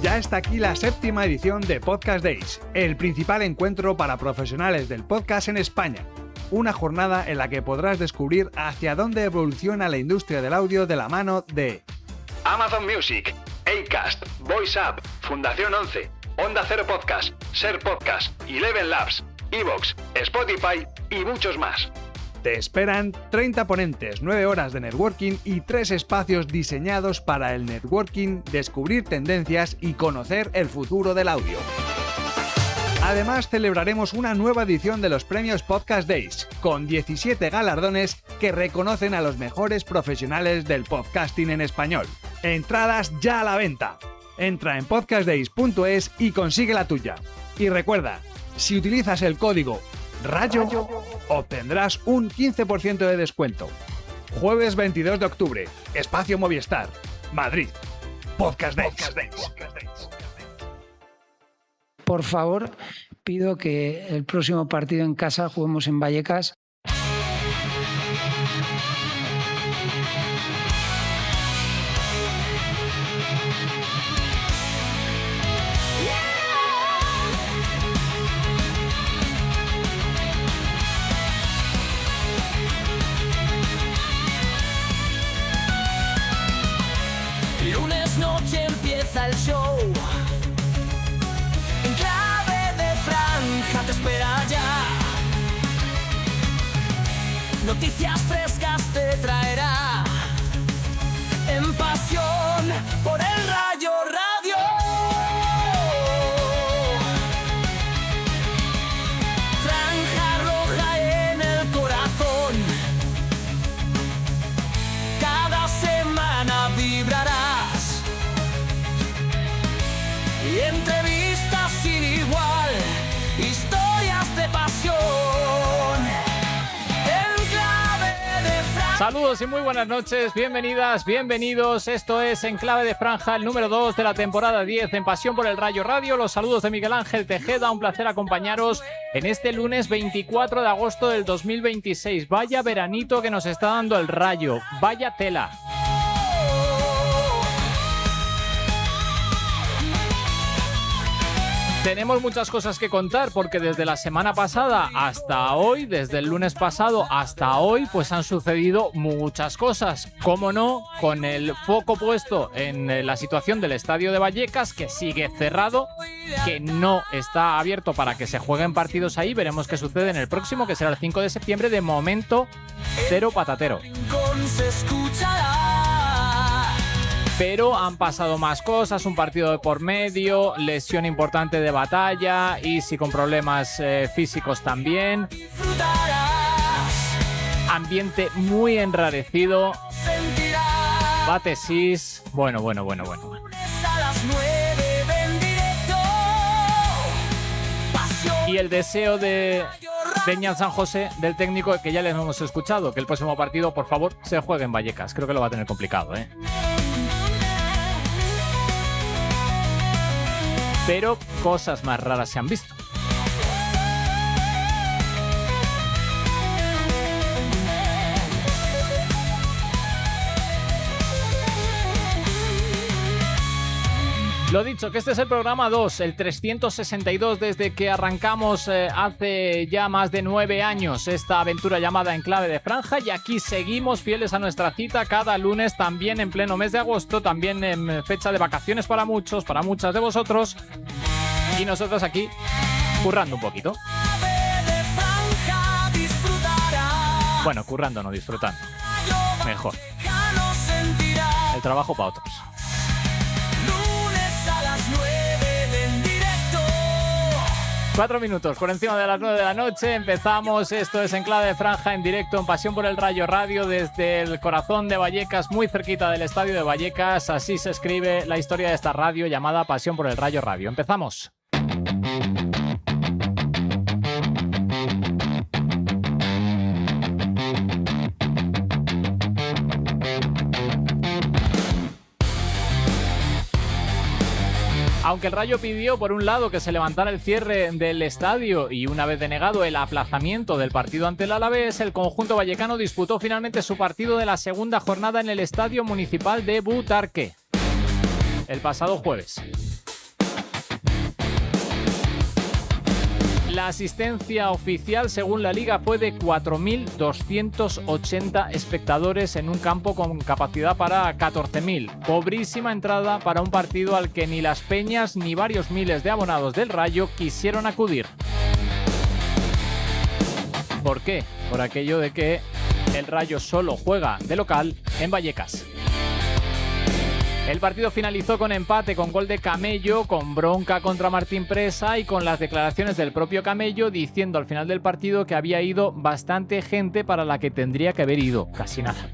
Ya está aquí la 7ª edición de Podcast Days, el principal encuentro para profesionales del podcast en España. Una jornada en la que podrás descubrir hacia dónde evoluciona la industria del audio de la mano de Amazon Music, Acast, VoiceUp, Fundación 11, Onda Cero Podcast, Ser Podcast, Eleven Labs, Evox, Spotify y muchos más. Te esperan 30 ponentes, 9 horas de networking y 3 espacios diseñados para el networking, descubrir tendencias y conocer el futuro del audio. Además, celebraremos una nueva edición de los premios Podcast Days, con 17 galardones que reconocen a los mejores profesionales del podcasting en español. Entradas ya a la venta. Entra en podcastdays.es y consigue la tuya. Y recuerda, si utilizas el código RAYO, obtendrás un 15% de descuento. Jueves 22 de octubre, Espacio Movistar, Madrid. Podcast Days. Por favor, pido que el próximo partido en casa juguemos en Vallecas. Lunes noche empieza el show. En clave de franja te espera ya. Noticias frescas te traerá. En pasión por el Rayo Radio. Franja roja en el corazón. Cada semana vibrarás. Y entrevistas sin igual, historias de pasión. En clave de franja. Saludos y muy buenas noches, bienvenidas, bienvenidos. Esto es En Clave de Franja, el número 2 de la temporada 10 en Pasión por el Rayo Radio. Los saludos de Miguel Ángel Tejeda, un placer acompañaros en este lunes 24 de agosto del 2026. Vaya veranito que nos está dando el Rayo, vaya tela. Tenemos muchas cosas que contar porque desde la semana pasada hasta hoy, desde el lunes pasado hasta hoy, pues han sucedido muchas cosas. Cómo no, con el foco puesto en la situación del estadio de Vallecas, que sigue cerrado, que no está abierto para que se jueguen partidos ahí. Veremos qué sucede en el próximo, que será el 5 de septiembre. De momento, cero patatero. Se escuchará. Pero han pasado más cosas, un partido de por medio, lesión importante de Batalla, Isi con problemas físicos también. Ambiente muy enrarecido. Batesis. Bueno. A las 9 en directo. Pasión. Y el deseo de Deñán San José, del técnico, que ya les hemos escuchado, que el próximo partido, por favor, se juegue en Vallecas. Creo que lo va a tener complicado, ¿eh? Pero cosas más raras se han visto. Lo dicho, que este es el programa 2, el 362 desde que arrancamos hace ya más de 9 años esta aventura llamada En Clave de Franja, y aquí seguimos fieles a nuestra cita cada lunes, también en pleno mes de agosto, también en fecha de vacaciones para muchos, para muchas de vosotros, y nosotros aquí currando un poquito. Bueno, currando no, disfrutando. Mejor. El trabajo para otros. 4 minutos por encima de las 9 de la noche, empezamos. Esto es En Clave de Franja, en directo en Pasión por el Rayo Radio, desde el corazón de Vallecas, muy cerquita del estadio de Vallecas. Así se escribe la historia de esta radio llamada Pasión por el Rayo Radio. Empezamos. Aunque el Rayo pidió, por un lado, que se levantara el cierre del estadio y, una vez denegado, el aplazamiento del partido ante el Alavés, el conjunto vallecano disputó finalmente su partido de la segunda jornada en el Estadio Municipal de Butarque el pasado jueves. La asistencia oficial, según la Liga, fue de 4.280 espectadores en un campo con capacidad para 14.000. Pobrísima entrada para un partido al que ni las peñas ni varios miles de abonados del Rayo quisieron acudir. ¿Por qué? Por aquello de que el Rayo solo juega de local en Vallecas. El partido finalizó con empate, con gol de Camello, con bronca contra Martín Presa y con las declaraciones del propio Camello diciendo al final del partido que había ido bastante gente para la que tendría que haber ido, casi nada.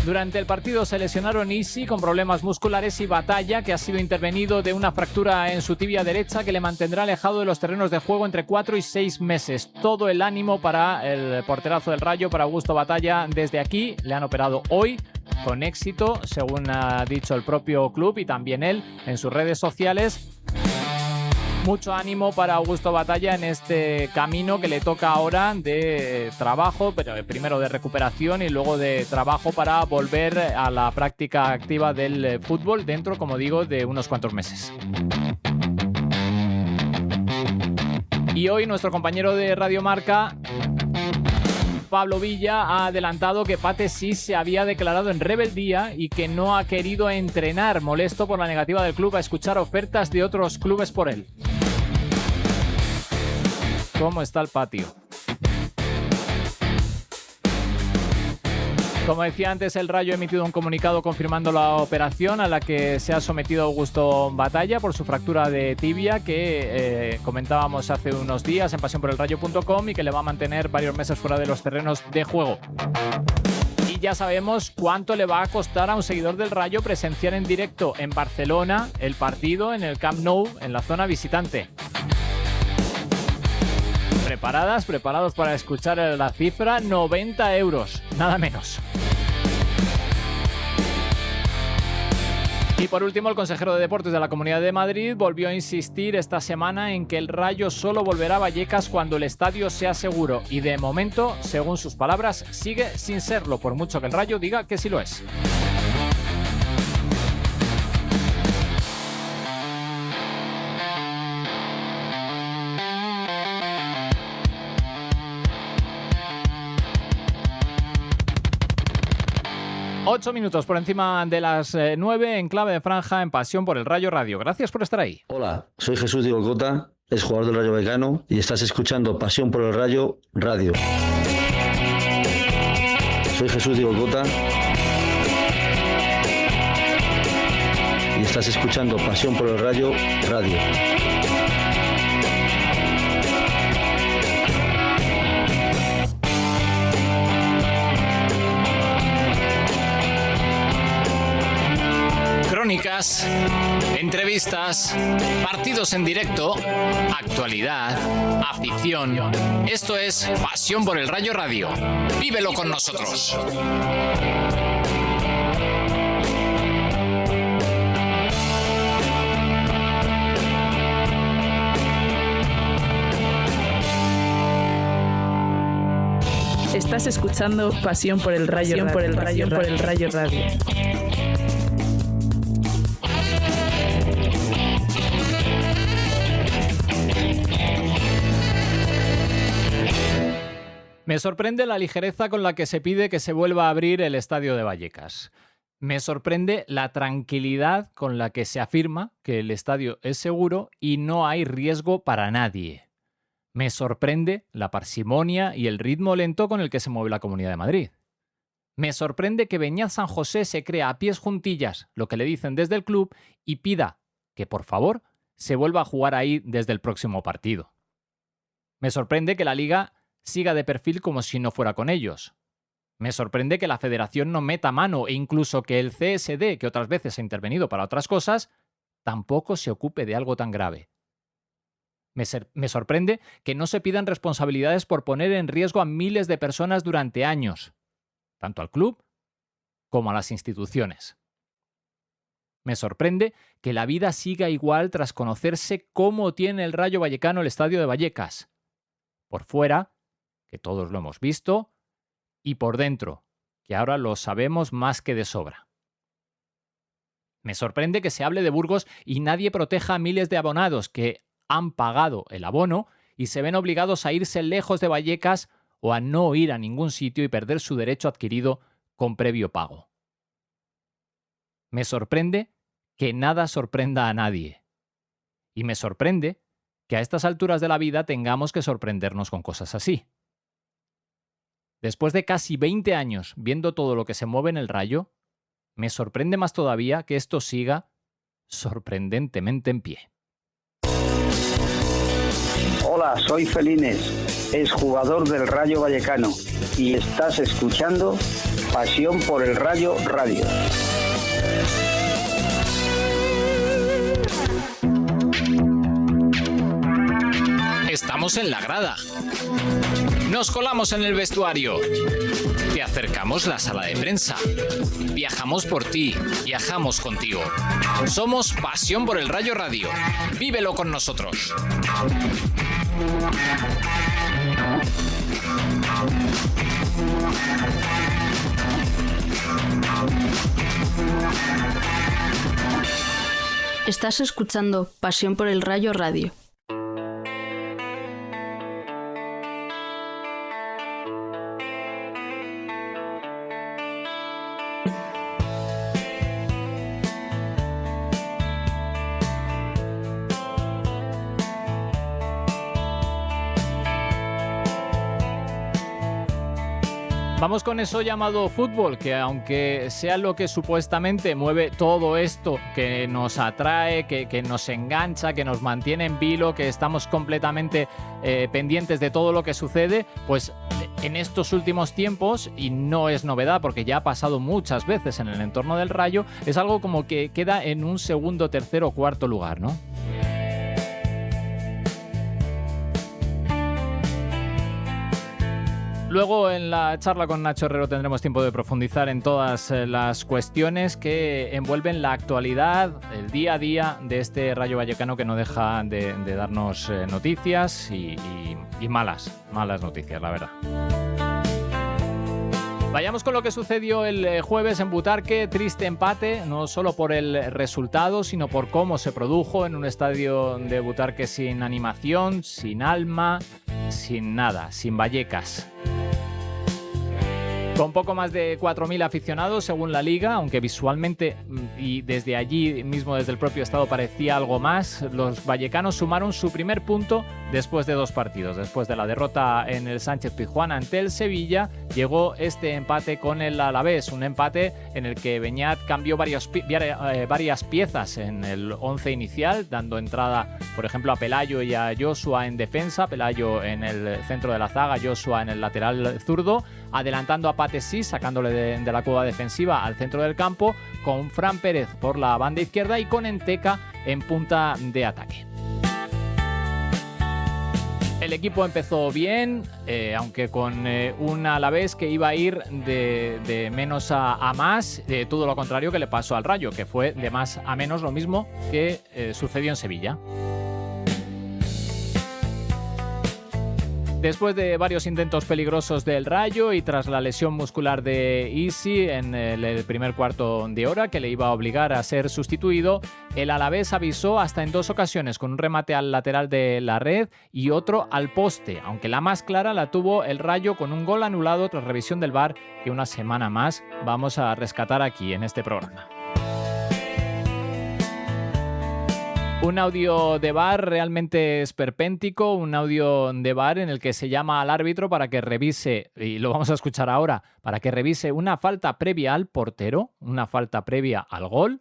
Durante el partido se lesionaron Isi con problemas musculares y Batalla, que ha sido intervenido de una fractura en su tibia derecha que le mantendrá alejado de los terrenos de juego entre 4 y 6 meses. Todo el ánimo para el porterazo del Rayo, para Augusto Batalla, desde aquí. Le han operado hoy con éxito, según ha dicho el propio club y también él en sus redes sociales. Mucho ánimo para Augusto Batalla en este camino que le toca ahora de trabajo, pero primero de recuperación y luego de trabajo para volver a la práctica activa del fútbol dentro, como digo, de unos cuantos meses. Y hoy nuestro compañero de Radio Marca, Pablo Villa, ha adelantado que Pate sí se había declarado en rebeldía y que no ha querido entrenar, molesto por la negativa del club a escuchar ofertas de otros clubes por él. ¿Cómo está el patio? Como decía antes, el Rayo ha emitido un comunicado confirmando la operación a la que se ha sometido Augusto Batalla por su fractura de tibia que comentábamos hace unos días en pasionporelrayo.com y que le va a mantener varios meses fuera de los terrenos de juego. Y ya sabemos cuánto le va a costar a un seguidor del Rayo presenciar en directo en Barcelona el partido en el Camp Nou, en la zona visitante. Preparados para escuchar la cifra, 90 euros, nada menos. Y por último, el consejero de Deportes de la Comunidad de Madrid volvió a insistir esta semana en que el Rayo solo volverá a Vallecas cuando el estadio sea seguro. Y de momento, según sus palabras, sigue sin serlo, por mucho que el Rayo diga que sí lo es. Ocho minutos por encima de las 9 en clave de franja en Pasión por el Rayo Radio. Gracias por estar ahí. Hola, soy Jesús Diego Cota, es jugador del Rayo Vallecano y estás escuchando Pasión por el Rayo Radio. Soy Jesús Diego Cota y estás escuchando Pasión por el Rayo Radio. Crónicas, entrevistas, partidos en directo, actualidad, afición. Esto es Pasión por el Rayo Radio. Vívelo con nosotros. Estás escuchando Pasión por el Rayo Radio. Por el Rayo Radio. Me sorprende la ligereza con la que se pide que se vuelva a abrir el estadio de Vallecas. Me sorprende la tranquilidad con la que se afirma que el estadio es seguro y no hay riesgo para nadie. Me sorprende la parsimonia y el ritmo lento con el que se mueve la Comunidad de Madrid. Me sorprende que Beñat San José se crea a pies juntillas lo que le dicen desde el club y pida que, por favor, se vuelva a jugar ahí desde el próximo partido. Me sorprende que la Liga siga de perfil como si no fuera con ellos. Me sorprende que la Federación no meta mano e incluso que el CSD, que otras veces ha intervenido para otras cosas, tampoco se ocupe de algo tan grave. Me sorprende que no se pidan responsabilidades por poner en riesgo a miles de personas durante años, tanto al club como a las instituciones. Me sorprende que la vida siga igual tras conocerse cómo tiene el Rayo Vallecano el estadio de Vallecas. Por fuera, que todos lo hemos visto, y por dentro, que ahora lo sabemos más que de sobra. Me sorprende que se hable de Burgos y nadie proteja a miles de abonados que han pagado el abono y se ven obligados a irse lejos de Vallecas o a no ir a ningún sitio y perder su derecho adquirido con previo pago. Me sorprende que nada sorprenda a nadie. Y me sorprende que a estas alturas de la vida tengamos que sorprendernos con cosas así. Después de casi 20 años viendo todo lo que se mueve en el Rayo, me sorprende más todavía que esto siga sorprendentemente en pie. Hola, soy Felines, exjugador del Rayo Vallecano, y estás escuchando Pasión por el Rayo Radio. Estamos en la grada. Nos colamos en el vestuario. Te acercamos la sala de prensa. Viajamos por ti, viajamos contigo. Somos Pasión por el Rayo Radio. Vívelo con nosotros. Estás escuchando Pasión por el Rayo Radio. Vamos con eso llamado fútbol, que aunque sea lo que supuestamente mueve todo esto, que nos atrae, que nos engancha, que nos mantiene en vilo, que estamos completamente pendientes de todo lo que sucede, pues en estos últimos tiempos, y no es novedad porque ya ha pasado muchas veces en el entorno del Rayo, es algo como que queda en un segundo, tercero o cuarto lugar, ¿no? Luego en la charla con Nacho Herrero tendremos tiempo de profundizar en todas las cuestiones que envuelven la actualidad, el día a día de este Rayo Vallecano que no deja de darnos noticias y malas noticias, la verdad. Vayamos con lo que sucedió el jueves en Butarque. Triste empate, no solo por el resultado, sino por cómo se produjo en un estadio de Butarque sin animación, sin alma, sin nada, sin Vallecas. Con poco más de 4.000 aficionados según la Liga, aunque visualmente y desde allí mismo, desde el propio estado, parecía algo más, los vallecanos sumaron su primer punto después de 2 partidos. Después de la derrota en el Sánchez-Pizjuán ante el Sevilla, llegó este empate con el Alavés, un empate en el que Beñat cambió varias piezas en el 11 inicial, dando entrada, por ejemplo, a Pelayo y a Joshua en defensa, Pelayo en el centro de la zaga, Joshua en el lateral zurdo, adelantando a Patesí, sacándole de la cueva defensiva al centro del campo, con Fran Pérez por la banda izquierda y con Enteca en punta de ataque. El equipo empezó bien, aunque con un Alavés que iba a ir de menos a más, todo lo contrario que le pasó al Rayo, que fue de más a menos, lo mismo que sucedió en Sevilla. Después de varios intentos peligrosos del Rayo y tras la lesión muscular de Isi en el primer cuarto de hora, que le iba a obligar a ser sustituido, el Alavés avisó hasta en 2 ocasiones, con un remate al lateral de la red y otro al poste, aunque la más clara la tuvo el Rayo con un gol anulado tras revisión del VAR que una semana más vamos a rescatar aquí en este programa. Un audio de VAR realmente esperpéntico, un audio de VAR en el que se llama al árbitro para que revise, y lo vamos a escuchar ahora, para que revise una falta previa al portero, una falta previa al gol,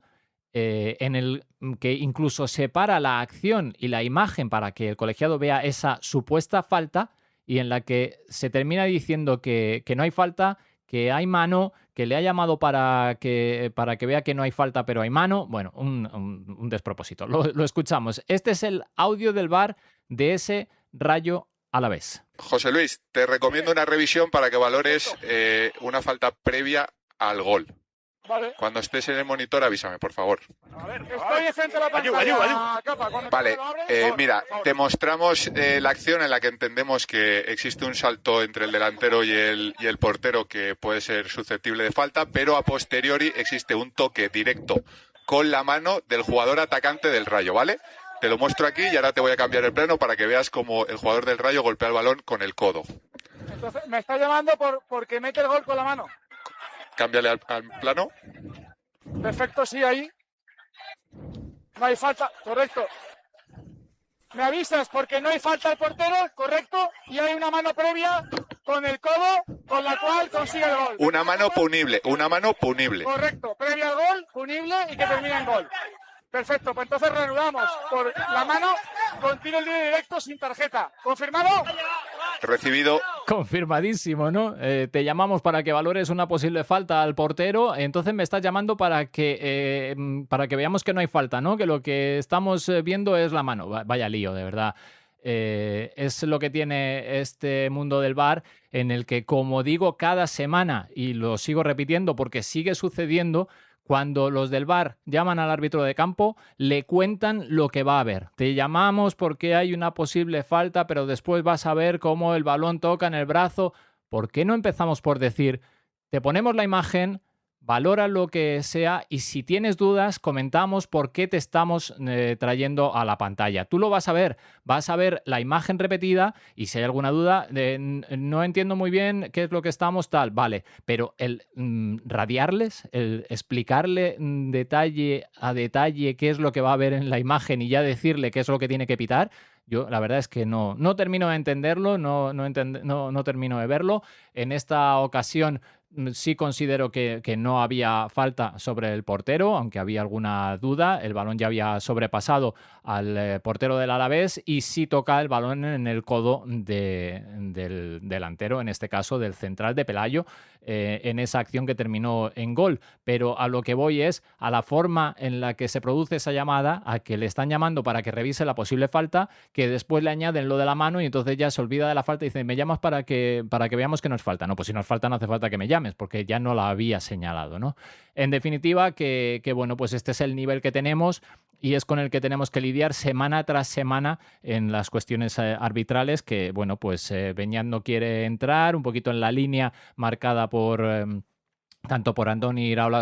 en el que incluso separa la acción y la imagen para que el colegiado vea esa supuesta falta, y en la que se termina diciendo que no hay falta, que hay mano, que le ha llamado para que vea que no hay falta pero hay mano. Bueno, un despropósito. Lo escuchamos. Este es el audio del VAR de ese Rayo Alavés. José Luis, te recomiendo una revisión para que valores una falta previa al gol. Vale. Cuando estés en el monitor, avísame, por favor. A ver, estoy frente a la pantalla. Vale, mira, te mostramos la acción en la que entendemos que existe un salto entre el delantero y el portero que puede ser susceptible de falta, pero a posteriori existe un toque directo con la mano del jugador atacante del Rayo, ¿vale? Te lo muestro aquí y ahora te voy a cambiar el plano para que veas cómo el jugador del Rayo golpea el balón con el codo. Entonces, me está llamando porque mete el gol con la mano. Cámbiale al plano. Perfecto, sí, ahí. No hay falta, correcto. Me avisas porque no hay falta al portero, correcto, y hay una mano previa con el codo con la cual consigue el gol. Una mano punible. Correcto, previa al gol, punible y que termine en gol. Perfecto, pues entonces reanudamos por la mano con tiro libre directo sin tarjeta. ¿Confirmado? Recibido. Confirmadísimo, ¿no? Te llamamos para que valores una posible falta al portero, entonces me estás llamando para que veamos que no hay falta, ¿no? Que lo que estamos viendo es la mano. Vaya lío, de verdad. Es lo que tiene este mundo del VAR, en el que, como digo cada semana, y lo sigo repitiendo porque sigue sucediendo, cuando los del VAR llaman al árbitro de campo, le cuentan lo que va a haber. Te llamamos porque hay una posible falta, pero después vas a ver cómo el balón toca en el brazo. ¿Por qué no empezamos por decir, te ponemos la imagen, valora lo que sea y si tienes dudas, comentamos por qué te estamos trayendo a la pantalla? Tú lo vas a ver la imagen repetida y si hay alguna duda, no entiendo muy bien qué es lo que estamos tal, vale, pero el radiarles, el explicarle detalle a detalle qué es lo que va a ver en la imagen y ya decirle qué es lo que tiene que pitar, yo la verdad es que no termino de entenderlo, no termino de verlo. En esta ocasión sí considero que no había falta sobre el portero, aunque había alguna duda. El balón ya había sobrepasado al portero del Alavés y sí toca el balón en el codo del delantero, en este caso del central de Pelayo, en esa acción que terminó en gol. Pero a lo que voy es a la forma en la que se produce esa llamada, a que le están llamando para que revise la posible falta, que después le añaden lo de la mano y entonces ya se olvida de la falta y dice, me llamas para que veamos que nos falta. No, pues si nos falta no hace falta que me llames, porque ya no la había señalado, ¿no? En definitiva, que bueno, pues este es el nivel que tenemos y es con el que tenemos que lidiar semana tras semana en las cuestiones arbitrales, que bueno, pues Beñat no quiere entrar, un poquito en la línea marcada por tanto por Andoni Iraola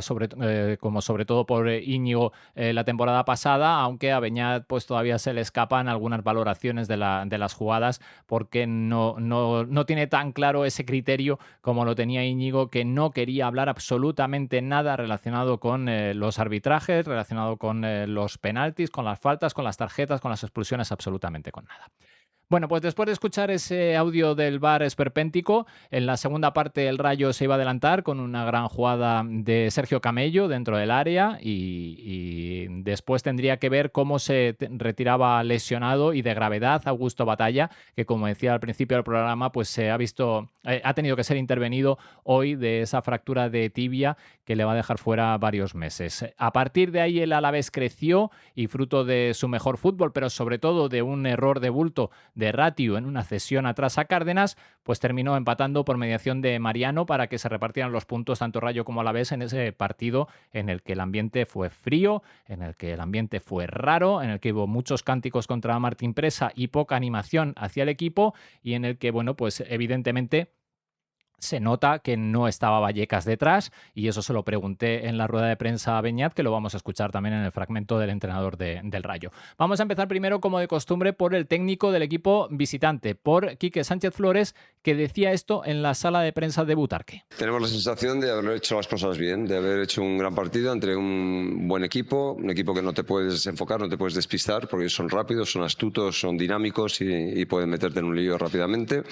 como sobre todo por Íñigo la temporada pasada, aunque a Beñat pues todavía se le escapan algunas valoraciones de las jugadas porque no tiene tan claro ese criterio como lo tenía Íñigo, que no quería hablar absolutamente nada relacionado con los arbitrajes, relacionado con los penaltis, con las faltas, con las tarjetas, con las expulsiones, absolutamente con nada. Bueno, pues después de escuchar ese audio del VAR esperpéntico, en la segunda parte el Rayo se iba a adelantar con una gran jugada de Sergio Camello dentro del área y después tendría que ver cómo se retiraba lesionado y de gravedad Augusto Batalla, que como decía al principio del programa, pues se ha tenido que ser intervenido hoy de esa fractura de tibia que le va a dejar fuera varios meses. A partir de ahí el Alavés creció y fruto de su mejor fútbol, pero sobre todo de un error de bulto de Ratiu en una cesión atrás a Cárdenas, pues terminó empatando por mediación de Mariano para que se repartieran los puntos tanto Rayo como Alavés en ese partido en el que el ambiente fue frío, en el que el ambiente fue raro, en el que hubo muchos cánticos contra Martín Presa y poca animación hacia el equipo y en el que, bueno, pues evidentemente se nota que no estaba Vallecas detrás y eso se lo pregunté en la rueda de prensa a Beñat, que lo vamos a escuchar también en el fragmento del entrenador del Rayo. Vamos a empezar primero, como de costumbre, por el técnico del equipo visitante, por Quique Sánchez Flores, que decía esto en la sala de prensa de Butarque. Tenemos la sensación de haber hecho las cosas bien, de haber hecho un gran partido entre un buen equipo, un equipo que no te puedes enfocar, no te puedes despistar, porque son rápidos, son astutos, son dinámicos y pueden meterte en un lío rápidamente.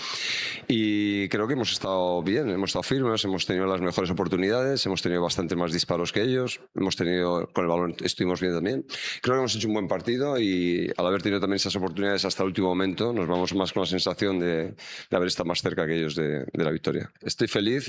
Y creo que hemos estado bien, hemos estado firmes, hemos tenido las mejores oportunidades, hemos tenido bastante más disparos que ellos, con el balón estuvimos bien también. Creo que hemos hecho un buen partido y al haber tenido también esas oportunidades hasta el último momento, nos vamos más con la sensación de haber estado más cerca que ellos de la victoria. Estoy feliz,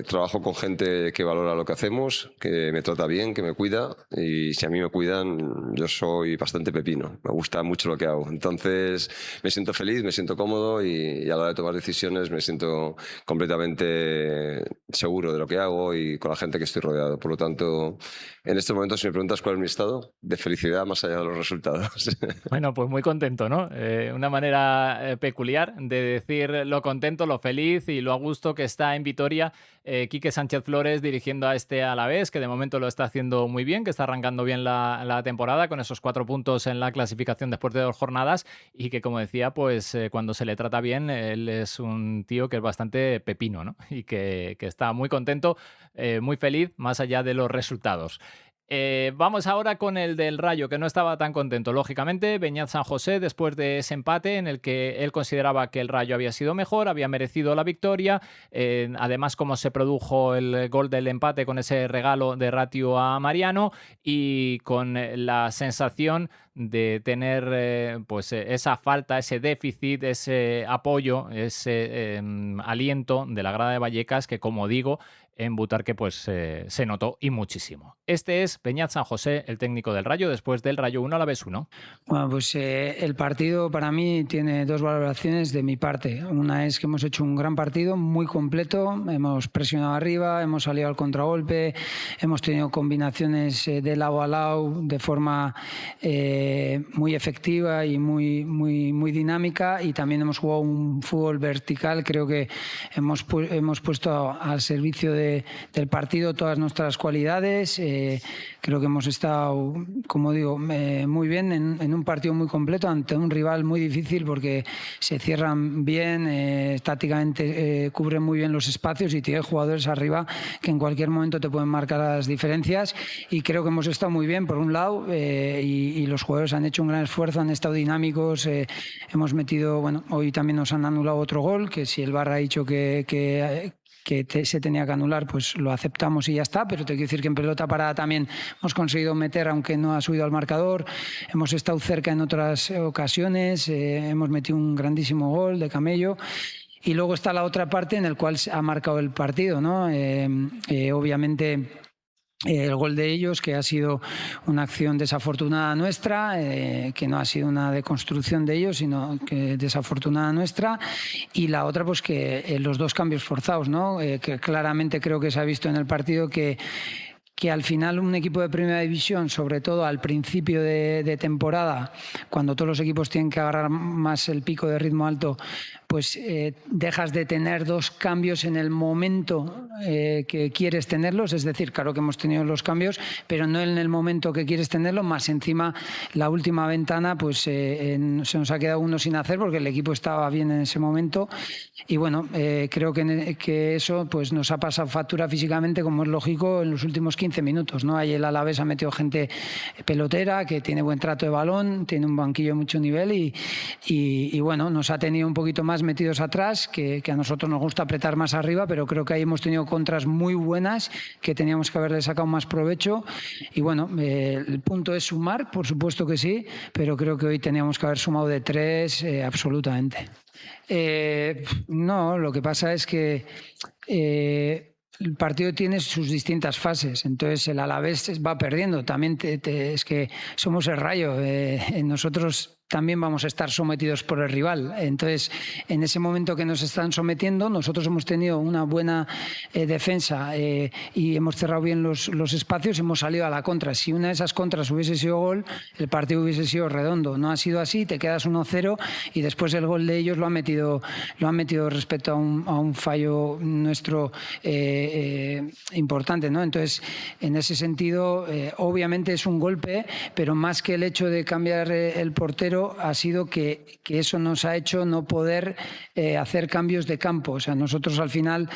trabajo con gente que valora lo que hacemos, que me trata bien, que me cuida y si a mí me cuidan, yo soy bastante pepino, me gusta mucho lo que hago. Entonces me siento feliz, me siento cómodo y a la hora de tomar decisiones me siento completamente seguro de lo que hago y con la gente que estoy rodeado. Por lo tanto, en este momento, si me preguntas cuál es mi estado, de felicidad más allá de los resultados. Bueno, pues muy contento, ¿no? Una manera peculiar de decir lo contento, lo feliz y lo a gusto que está en Vitoria Quique Sánchez Flores dirigiendo a este Alavés, que de momento lo está haciendo muy bien, que está arrancando bien la temporada con esos 4 puntos en la clasificación después de 2 jornadas y que, como decía, pues cuando se le trata bien, él es un tío que es bastante pepino, ¿no? Y que está muy contento, muy feliz, más allá de los resultados. Vamos ahora con el del Rayo, que no estaba tan contento. Lógicamente, Beñat San José, después de ese empate en el que él consideraba que el Rayo había sido mejor, había merecido la victoria. Además, como se produjo el gol del empate con ese regalo de Ratio a Mariano y con la sensación de tener pues esa falta, ese déficit, ese apoyo, ese aliento de la grada de Vallecas que, como digo, en Butarque pues se notó y muchísimo. Este es Beñat San José, el técnico del Rayo, después del Rayo 1 Alavés 1. Bueno, pues el partido para mí tiene 2 valoraciones de mi parte. Una es que hemos hecho un gran partido, muy completo, hemos presionado arriba, hemos salido al contragolpe, hemos tenido combinaciones de lado a lado de forma muy efectiva y muy dinámica, y también hemos jugado un fútbol vertical. Creo que hemos puesto al servicio del partido todas nuestras cualidades. Creo que hemos estado, como digo, muy bien en un partido muy completo ante un rival muy difícil porque se cierran bien, tácticamente cubren muy bien los espacios y tiene jugadores arriba que en cualquier momento te pueden marcar las diferencias, y creo que hemos estado muy bien por un lado, y los jugadores han hecho un gran esfuerzo, han estado dinámicos, hemos metido, bueno, hoy también nos han anulado otro gol, que si el VAR ha dicho que se tenía que anular, pues lo aceptamos y ya está, pero te quiero decir que en pelota parada también hemos conseguido meter, aunque no ha subido al marcador, hemos estado cerca en otras ocasiones, hemos metido un grandísimo gol de Camello. Y luego está la otra parte en la cual se ha marcado el partido, ¿no? Obviamente el gol de ellos, que ha sido una acción desafortunada nuestra, que no ha sido una deconstrucción de ellos, sino que desafortunada nuestra, y la otra pues que los 2 cambios forzados, ¿no? Que claramente creo que se ha visto en el partido que al final un equipo de primera división, sobre todo al principio de temporada, cuando todos los equipos tienen que agarrar más el pico de ritmo alto, pues dejas de tener 2 cambios en el momento que quieres tenerlos. Es decir, claro que hemos tenido los cambios, pero no en el momento que quieres tenerlos, más encima la última ventana pues se nos ha quedado uno sin hacer porque el equipo estaba bien en ese momento, y bueno, creo que eso pues nos ha pasado factura físicamente, como es lógico, en los últimos 15 minutos, ¿no? Ahí el Alavés ha metido gente pelotera que tiene buen trato de balón, tiene un banquillo de mucho nivel y bueno, nos ha tenido un poquito más metidos atrás, que a nosotros nos gusta apretar más arriba, pero creo que ahí hemos tenido contras muy buenas que teníamos que haberle sacado más provecho. Y bueno, el punto es sumar, por supuesto que sí, pero creo que hoy teníamos que haber sumado de 3 absolutamente. No, lo que pasa es que el partido tiene sus distintas fases, entonces el Alavés va perdiendo. También es que somos el Rayo, nosotros también vamos a estar sometidos por el rival. Entonces, en ese momento que nos están sometiendo, nosotros hemos tenido una buena defensa y hemos cerrado bien los espacios, hemos salido a la contra. Si una de esas contras hubiese sido gol, el partido hubiese sido redondo. No ha sido así, te quedas 1-0 y después el gol de ellos lo han metido respecto a un fallo nuestro importante, ¿no? Entonces, en ese sentido, obviamente es un golpe, pero más que el hecho de cambiar el portero, ha sido que eso nos ha hecho no poder hacer cambios de campo. O sea, nosotros al final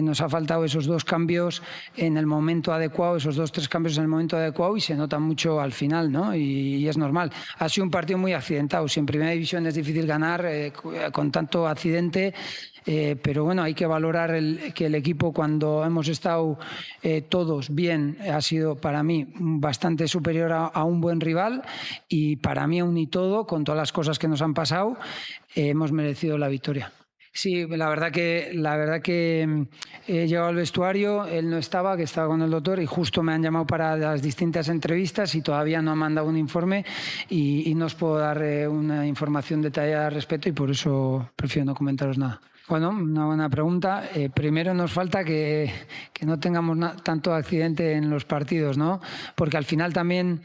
nos ha faltado esos 2 cambios en el momento adecuado, esos 2-3 cambios en el momento adecuado, y se nota mucho al final, ¿no? Y es normal. Ha sido un partido muy accidentado. Si en primera división es difícil ganar con tanto accidente, pero bueno, hay que valorar que el equipo, cuando hemos estado todos bien, ha sido para mí bastante superior a un buen rival, y para mí aún y todo, con todas las cosas que nos han pasado, hemos merecido la victoria. Sí, la verdad que he llegado al vestuario, él no estaba, que estaba con el doctor, y justo me han llamado para las distintas entrevistas y todavía no han mandado un informe y no os puedo dar una información detallada al respecto, y por eso prefiero no comentaros nada. Bueno, una buena pregunta. Primero nos falta que no tengamos tanto accidente en los partidos, ¿no? Porque al final también,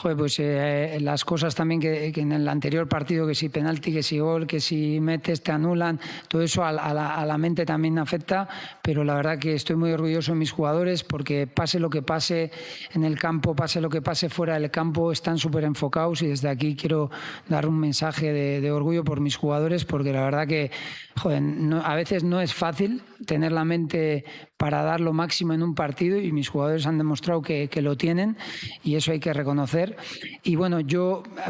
pues las cosas también que en el anterior partido, que si penalti, que si gol, que si metes te anulan, todo eso a la mente también afecta, pero la verdad que estoy muy orgulloso de mis jugadores porque pase lo que pase en el campo, pase lo que pase fuera del campo, están súper enfocados y desde aquí quiero dar un mensaje de orgullo por mis jugadores porque la verdad que, a veces no es fácil tener la mente para dar lo máximo en un partido y mis jugadores han demostrado que lo tienen y eso hay que reconocer. Y bueno,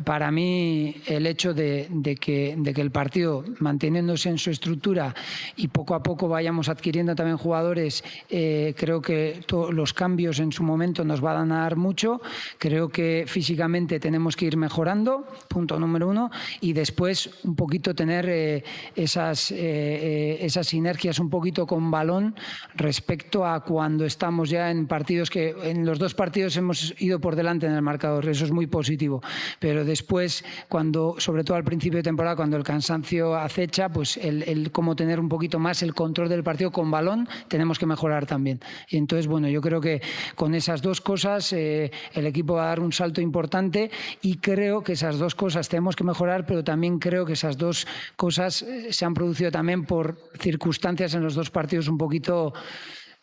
para mí el hecho de que el partido, manteniéndose en su estructura y poco a poco vayamos adquiriendo también jugadores, creo que los cambios en su momento nos van a dar mucho. Creo que físicamente tenemos que ir mejorando, punto número 1, y después un poquito tener esas sinergias un poquito con balón respecto a cuando estamos ya en partidos que en los 2 partidos hemos ido por delante en el marcador, eso es muy positivo, pero después sobre todo al principio de temporada, cuando el cansancio acecha, pues el cómo tener un poquito más el control del partido con balón tenemos que mejorar también. Y entonces, bueno, yo creo que con esas 2 cosas el equipo va a dar un salto importante y creo que esas 2 cosas tenemos que mejorar, pero también creo que esas 2 cosas se han producido también por circunstancias en los 2 partidos un poquito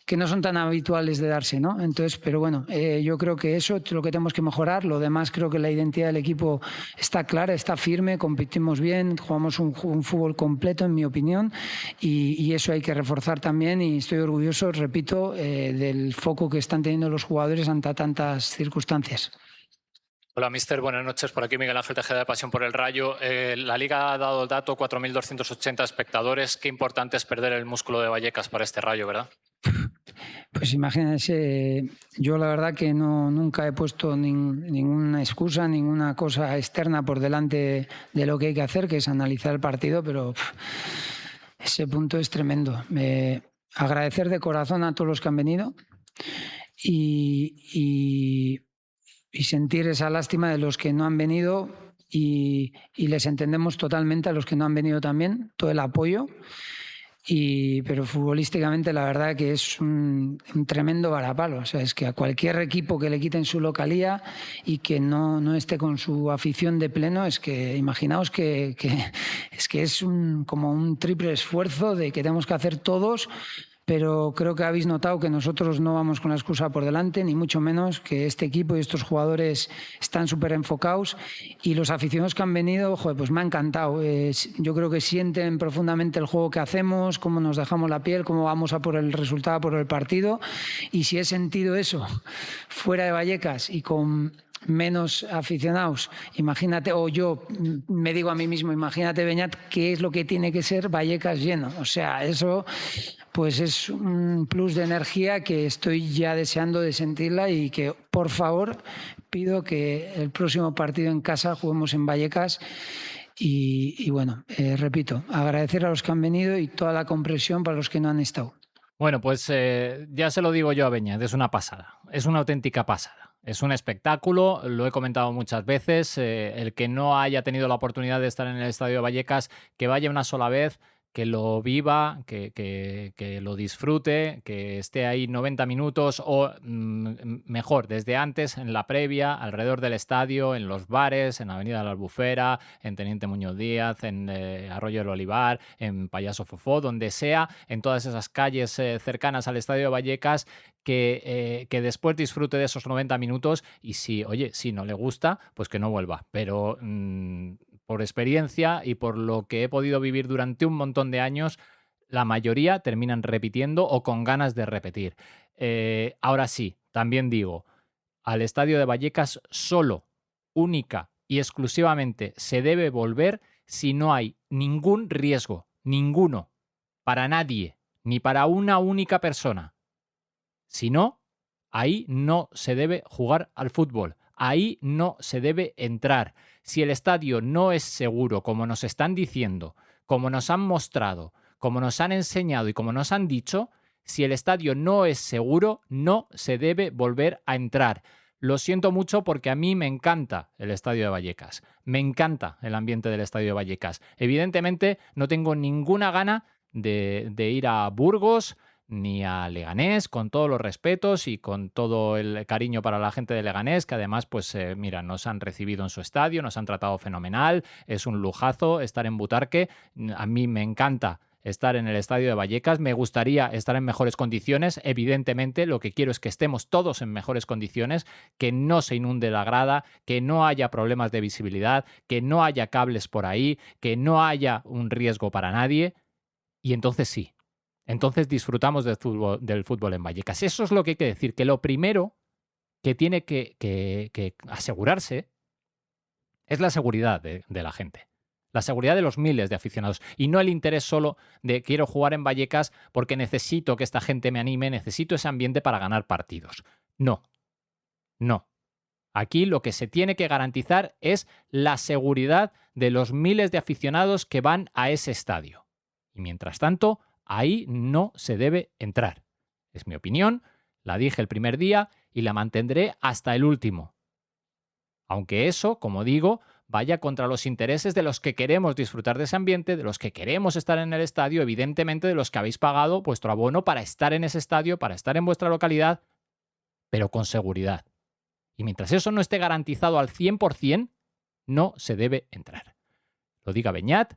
que no son tan habituales de darse, ¿no? Entonces, pero bueno, yo creo que eso es lo que tenemos que mejorar. Lo demás, creo que la identidad del equipo está clara, está firme, competimos bien, jugamos un fútbol completo, en mi opinión, y eso hay que reforzar también y estoy orgulloso, repito, del foco que están teniendo los jugadores ante tantas circunstancias. Hola, mister. Buenas noches. Por aquí Miguel Ángel Tejeda de Pasión por el Rayo. La Liga ha dado el dato, 4.280 espectadores. Qué importante es perder el músculo de Vallecas para este Rayo, ¿verdad? Pues imagínense, yo la verdad que nunca he puesto ninguna excusa, ninguna cosa externa por delante de lo que hay que hacer, que es analizar el partido, pero ese punto es tremendo. Agradecer de corazón a todos los que han venido y sentir esa lástima de los que no han venido y les entendemos totalmente a los que no han venido también, todo el apoyo. Pero futbolísticamente la verdad que es un tremendo varapalo. O sea, es que a cualquier equipo que le quiten su localía y que no esté con su afición de pleno, es que imaginaos que es como un triple esfuerzo de que tenemos que hacer todos. Pero creo que habéis notado que nosotros no vamos con la excusa por delante, ni mucho menos, que este equipo y estos jugadores están súper enfocados y los aficionados que han venido, pues me ha encantado. Yo creo que sienten profundamente el juego que hacemos, cómo nos dejamos la piel, cómo vamos a por el resultado, por el partido, y si he sentido eso fuera de Vallecas y con menos aficionados, imagínate, o yo me digo a mí mismo, imagínate, Beñat, qué es lo que tiene que ser Vallecas lleno. O sea, eso pues es un plus de energía que estoy ya deseando de sentirla y que, por favor, pido que el próximo partido en casa juguemos en Vallecas. Y bueno, repito, agradecer a los que han venido y toda la comprensión para los que no han estado. Bueno, pues ya se lo digo yo a Beñat, es una pasada, es una auténtica pasada. Es un espectáculo, lo he comentado muchas veces, el que no haya tenido la oportunidad de estar en el Estadio de Vallecas, que vaya una sola vez, que lo viva, que lo disfrute, que esté ahí 90 minutos o mejor, desde antes, en la previa, alrededor del estadio, en los bares, en Avenida de la Albufera, en Teniente Muñoz Díaz, en Arroyo del Olivar, en Payaso Fofó, donde sea, en todas esas calles cercanas al Estadio de Vallecas, que después disfrute de esos 90 minutos y si no le gusta, pues que no vuelva. Pero por experiencia y por lo que he podido vivir durante un montón de años, la mayoría terminan repitiendo o con ganas de repetir. Ahora sí, también digo, al Estadio de Vallecas solo, única y exclusivamente se debe volver si no hay ningún riesgo, ninguno, para nadie, ni para una única persona. Si no, ahí no se debe jugar al fútbol, ahí no se debe entrar. Si el estadio no es seguro, como nos están diciendo, como nos han mostrado, como nos han enseñado y como nos han dicho, si el estadio no es seguro, no se debe volver a entrar. Lo siento mucho porque a mí me encanta el Estadio de Vallecas, me encanta el ambiente del Estadio de Vallecas. Evidentemente no tengo ninguna gana de ir a Burgos ni a Leganés, con todos los respetos y con todo el cariño para la gente de Leganés, que además, pues mira, nos han recibido en su estadio, nos han tratado fenomenal, es un lujazo estar en Butarque. A mí me encanta estar en el estadio de Vallecas, me gustaría estar en mejores condiciones, evidentemente lo que quiero es que estemos todos en mejores condiciones, que no se inunde la grada, que no haya problemas de visibilidad, que no haya cables por ahí, que no haya un riesgo para nadie, y entonces sí. Entonces disfrutamos del fútbol en Vallecas. Eso es lo que hay que decir, que lo primero que tiene que asegurarse es la seguridad de la gente, la seguridad de los miles de aficionados y no el interés solo de quiero jugar en Vallecas porque necesito que esta gente me anime, necesito ese ambiente para ganar partidos. No. Aquí lo que se tiene que garantizar es la seguridad de los miles de aficionados que van a ese estadio. Y mientras tanto, ahí no se debe entrar. Es mi opinión, la dije el primer día y la mantendré hasta el último. Aunque eso, como digo, vaya contra los intereses de los que queremos disfrutar de ese ambiente, de los que queremos estar en el estadio, evidentemente de los que habéis pagado vuestro abono para estar en ese estadio, para estar en vuestra localidad, pero con seguridad. Y mientras eso no esté garantizado al 100%, no se debe entrar. Lo diga Beñat,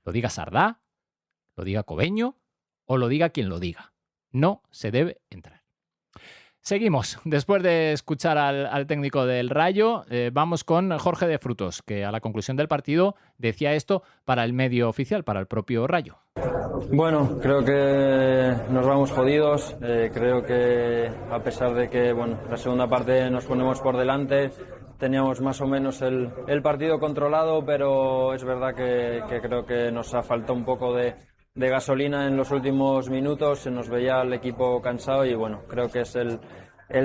lo diga Sardá, lo diga Cobeño o lo diga quien lo diga. No se debe entrar. Seguimos. Después de escuchar al técnico del Rayo, vamos con Jorge de Frutos, que a la conclusión del partido decía esto para el medio oficial, para el propio Rayo. Bueno, creo que nos vamos jodidos. Creo que a pesar de que la segunda parte nos ponemos por delante, teníamos más o menos el partido controlado, pero es verdad que creo que nos ha faltado un poco de gasolina en los últimos minutos, se nos veía el equipo cansado y creo que es el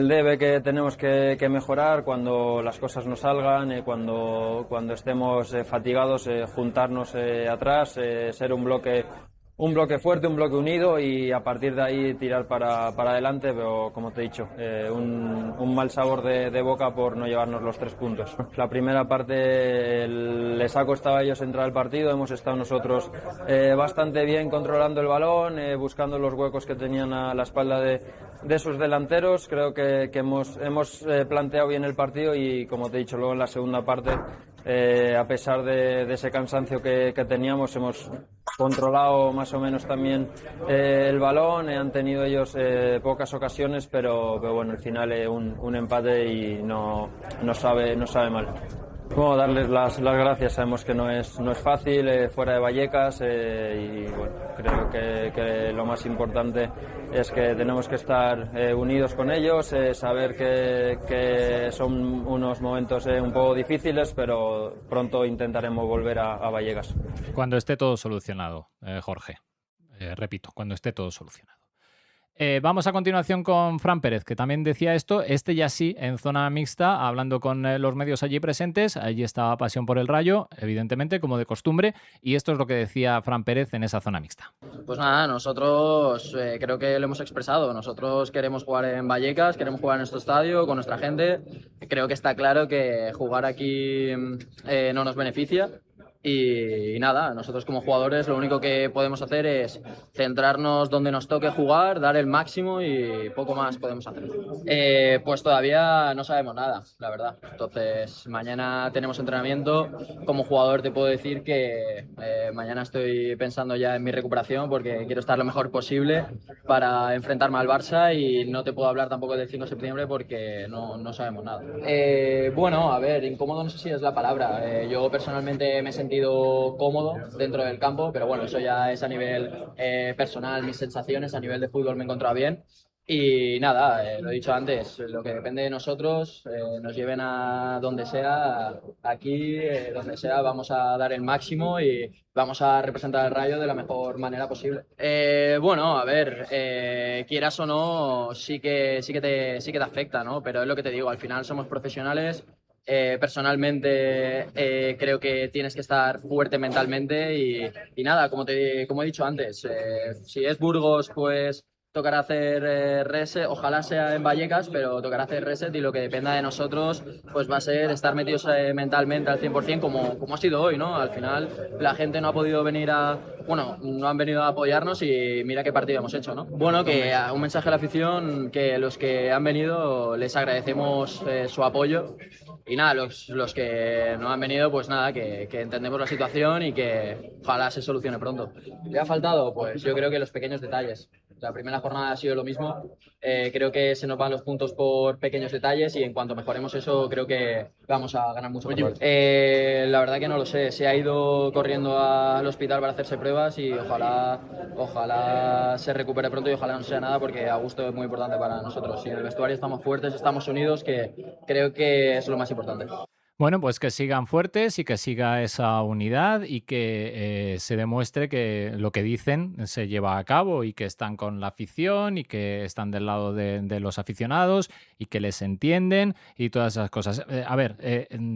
debe que tenemos que mejorar cuando las cosas no salgan, cuando estemos fatigados, juntarnos atrás, ser un bloque fuerte, un bloque unido y a partir de ahí tirar para adelante, pero como te he dicho, un mal sabor de boca por no llevarnos los 3 puntos. La primera parte les ha costado a ellos entrar al partido, hemos estado nosotros bastante bien controlando el balón, buscando los huecos que tenían a la espalda de sus delanteros. Creo que hemos planteado bien el partido y como te he dicho, luego en la segunda parte, a pesar de ese cansancio que teníamos, hemos controlado más o menos también el balón, han tenido ellos pocas ocasiones, pero al final un empate y no sabe mal. Darles las gracias, sabemos que no es fácil fuera de Vallecas y creo que lo más importante es que tenemos que estar unidos con ellos, saber que son unos momentos un poco difíciles, pero pronto intentaremos volver a Vallecas. Cuando esté todo solucionado, Jorge, repito, cuando esté todo solucionado. Vamos a continuación con Fran Pérez, que también decía esto, ya sí, en zona mixta, hablando con los medios allí presentes. Allí estaba Pasión por el Rayo, evidentemente, como de costumbre, y esto es lo que decía Fran Pérez en esa zona mixta. Pues nada, nosotros creo que lo hemos expresado. Nosotros queremos jugar en Vallecas, queremos jugar en nuestro estadio, con nuestra gente. Creo que está claro que jugar aquí no nos beneficia. Y nada, nosotros como jugadores lo único que podemos hacer es centrarnos donde nos toque jugar, dar el máximo y poco más podemos hacer. Pues todavía no sabemos nada, la verdad. Entonces mañana tenemos entrenamiento. Como jugador te puedo decir que mañana estoy pensando ya en mi recuperación porque quiero estar lo mejor posible para enfrentarme al Barça y no te puedo hablar tampoco del 5 de septiembre porque no sabemos nada. A ver, incómodo no sé si es la palabra. Yo personalmente me he sentido cómodo dentro del campo, pero eso ya es a nivel personal, mis sensaciones, a nivel de fútbol me he encontrado bien y nada, lo he dicho antes, lo que depende de nosotros, nos lleven a donde sea, aquí, donde sea, vamos a dar el máximo y vamos a representar al Rayo de la mejor manera posible. A ver, quieras o no, sí que te afecta, ¿no? Pero es lo que te digo, al final somos profesionales. Personalmente creo que tienes que estar fuerte mentalmente y nada, como he dicho antes, si es Burgos pues tocará hacer reset, ojalá sea en Vallecas, pero tocará hacer reset y lo que dependa de nosotros pues va a ser estar metidos mentalmente al 100% como ha sido hoy, ¿no? Al final la gente no ha podido venir no han venido a apoyarnos y mira qué partido hemos hecho, ¿no? Bueno, que un mensaje a la afición, que los que han venido les agradecemos su apoyo y nada, los que no han venido pues nada, que entendemos la situación y que ojalá se solucione pronto. ¿Le ha faltado? Pues yo creo que los pequeños detalles. La primera jornada ha sido lo mismo. Creo que se nos van los puntos por pequeños detalles y en cuanto mejoremos eso creo que vamos a ganar mucho mejor. La verdad que no lo sé. Se ha ido corriendo al hospital para hacerse pruebas y ojalá se recupere pronto y ojalá no sea nada porque Augusto es muy importante para nosotros. Y en el vestuario estamos fuertes, estamos unidos, que creo que es lo más importante. Bueno, pues que sigan fuertes y que siga esa unidad y que se demuestre que lo que dicen se lleva a cabo y que están con la afición y que están del lado de los aficionados y que les entienden y todas esas cosas.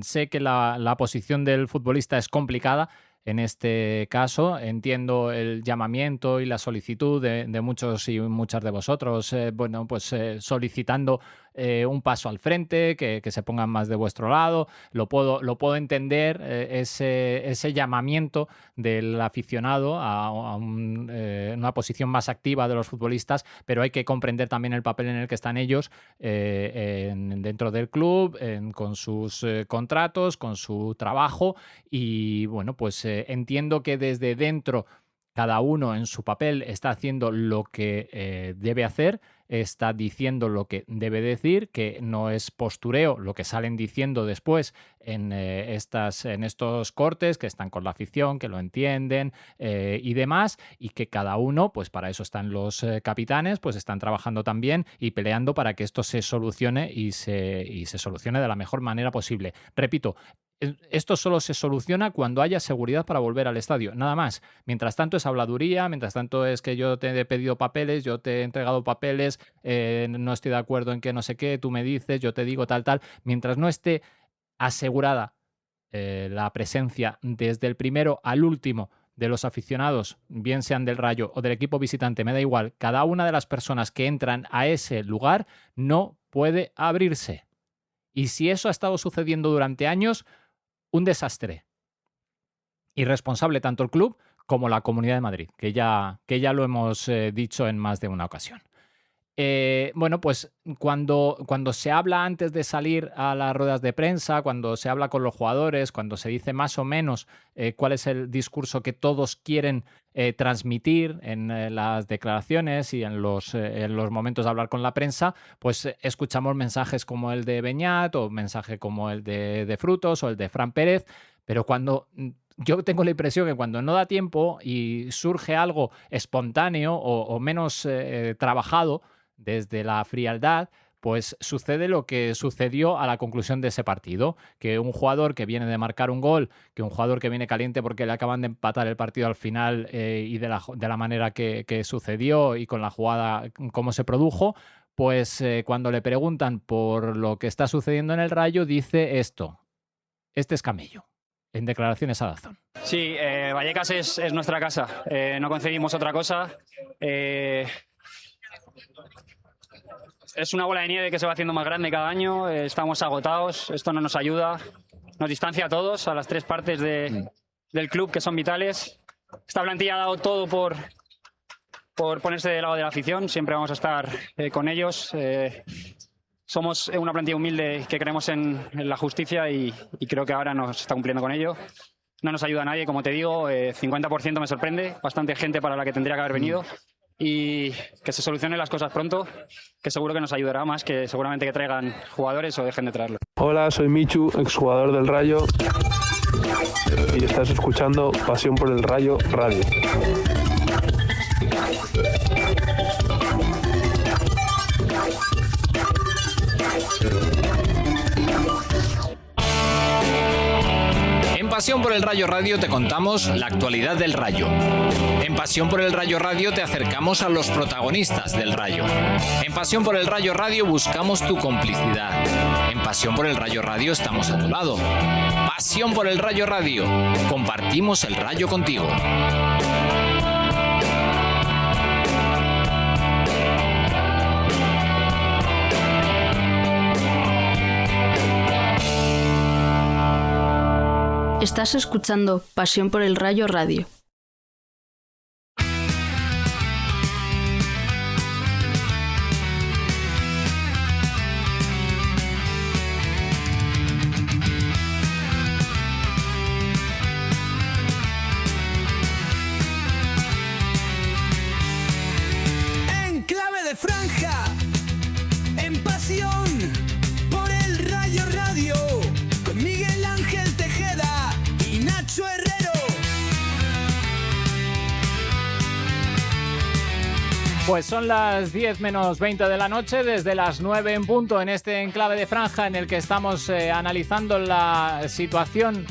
Sé que la posición del futbolista es complicada. En este caso, entiendo el llamamiento y la solicitud de muchos y muchas de vosotros, solicitando un paso al frente, que se pongan más de vuestro lado. Lo puedo entender, ese llamamiento del aficionado a una posición más activa de los futbolistas, pero hay que comprender también el papel en el que están ellos dentro del club, con sus contratos, con su trabajo y bueno, pues entiendo que desde dentro cada uno en su papel está haciendo lo que debe hacer, está diciendo lo que debe decir, que no es postureo lo que salen diciendo después en estos cortes, que están con la afición, que lo entienden y demás, y que cada uno, pues para eso están los capitanes, pues están trabajando también y peleando para que esto se solucione y se solucione de la mejor manera posible. Repito, esto solo se soluciona cuando haya seguridad para volver al estadio, nada más. Mientras tanto es habladuría, mientras tanto es que yo te he pedido papeles, yo te he entregado papeles, no estoy de acuerdo en que no sé qué, tú me dices, yo te digo tal. Mientras no esté asegurada la presencia desde el primero al último de los aficionados, bien sean del Rayo o del equipo visitante, me da igual, cada una de las personas que entran a ese lugar no puede abrirse. Y si eso ha estado sucediendo durante años, un desastre. Irresponsable tanto el club como la Comunidad de Madrid, que ya lo hemos dicho en más de una ocasión. Pues cuando se habla antes de salir a las ruedas de prensa, cuando se habla con los jugadores, cuando se dice más o menos cuál es el discurso que todos quieren transmitir en las declaraciones y en los momentos de hablar con la prensa, pues escuchamos mensajes como el de Beñat o mensaje como el de Frutos o el de Fran Pérez, pero yo tengo la impresión que cuando no da tiempo y surge algo espontáneo o menos trabajado desde la frialdad, pues sucede lo que sucedió a la conclusión de ese partido, que un jugador que viene de marcar un gol, que un jugador que viene caliente porque le acaban de empatar el partido al final y de la manera que sucedió y con la jugada cómo se produjo, pues cuando le preguntan por lo que está sucediendo en el Rayo, dice esto: este es Camello. En declaraciones a Dazón. Sí, Vallecas es nuestra casa. No concebimos otra cosa. Es una bola de nieve que se va haciendo más grande cada año. Estamos agotados. Esto no nos ayuda. Nos distancia a todos, a las tres partes del club que son vitales. Esta plantilla ha dado todo por ponerse del lado de la afición. Siempre vamos a estar con ellos. Somos una plantilla humilde que creemos en la justicia y creo que ahora nos está cumpliendo con ello. No nos ayuda a nadie, como te digo, 50% me sorprende, bastante gente para la que tendría que haber venido y que se solucionen las cosas pronto, que seguro que nos ayudará más que seguramente que traigan jugadores o dejen de traerlos. Hola, soy Michu, exjugador del Rayo y estás escuchando Pasión por el Rayo Radio. En Pasión por el Rayo Radio te contamos la actualidad del Rayo. En Pasión por el Rayo Radio te acercamos a los protagonistas del Rayo. En Pasión por el Rayo Radio buscamos tu complicidad. En Pasión por el Rayo Radio estamos a tu lado. Pasión por el Rayo Radio. Compartimos el Rayo contigo. Estás escuchando Pasión por el Rayo Radio. En clave de franja, en pasión por el Rayo Radio, con Miguel Ángel Tejeda y Nacho Herrero. Pues son las 10 menos 20 de la noche, desde las 9 en punto, en este enclave de franja en el que estamos analizando la situación